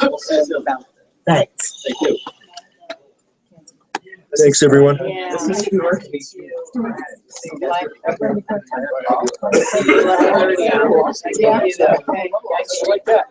we'll see you soon. Thanks. Thank you. Thanks, everyone. Yeah. Yeah. Like that.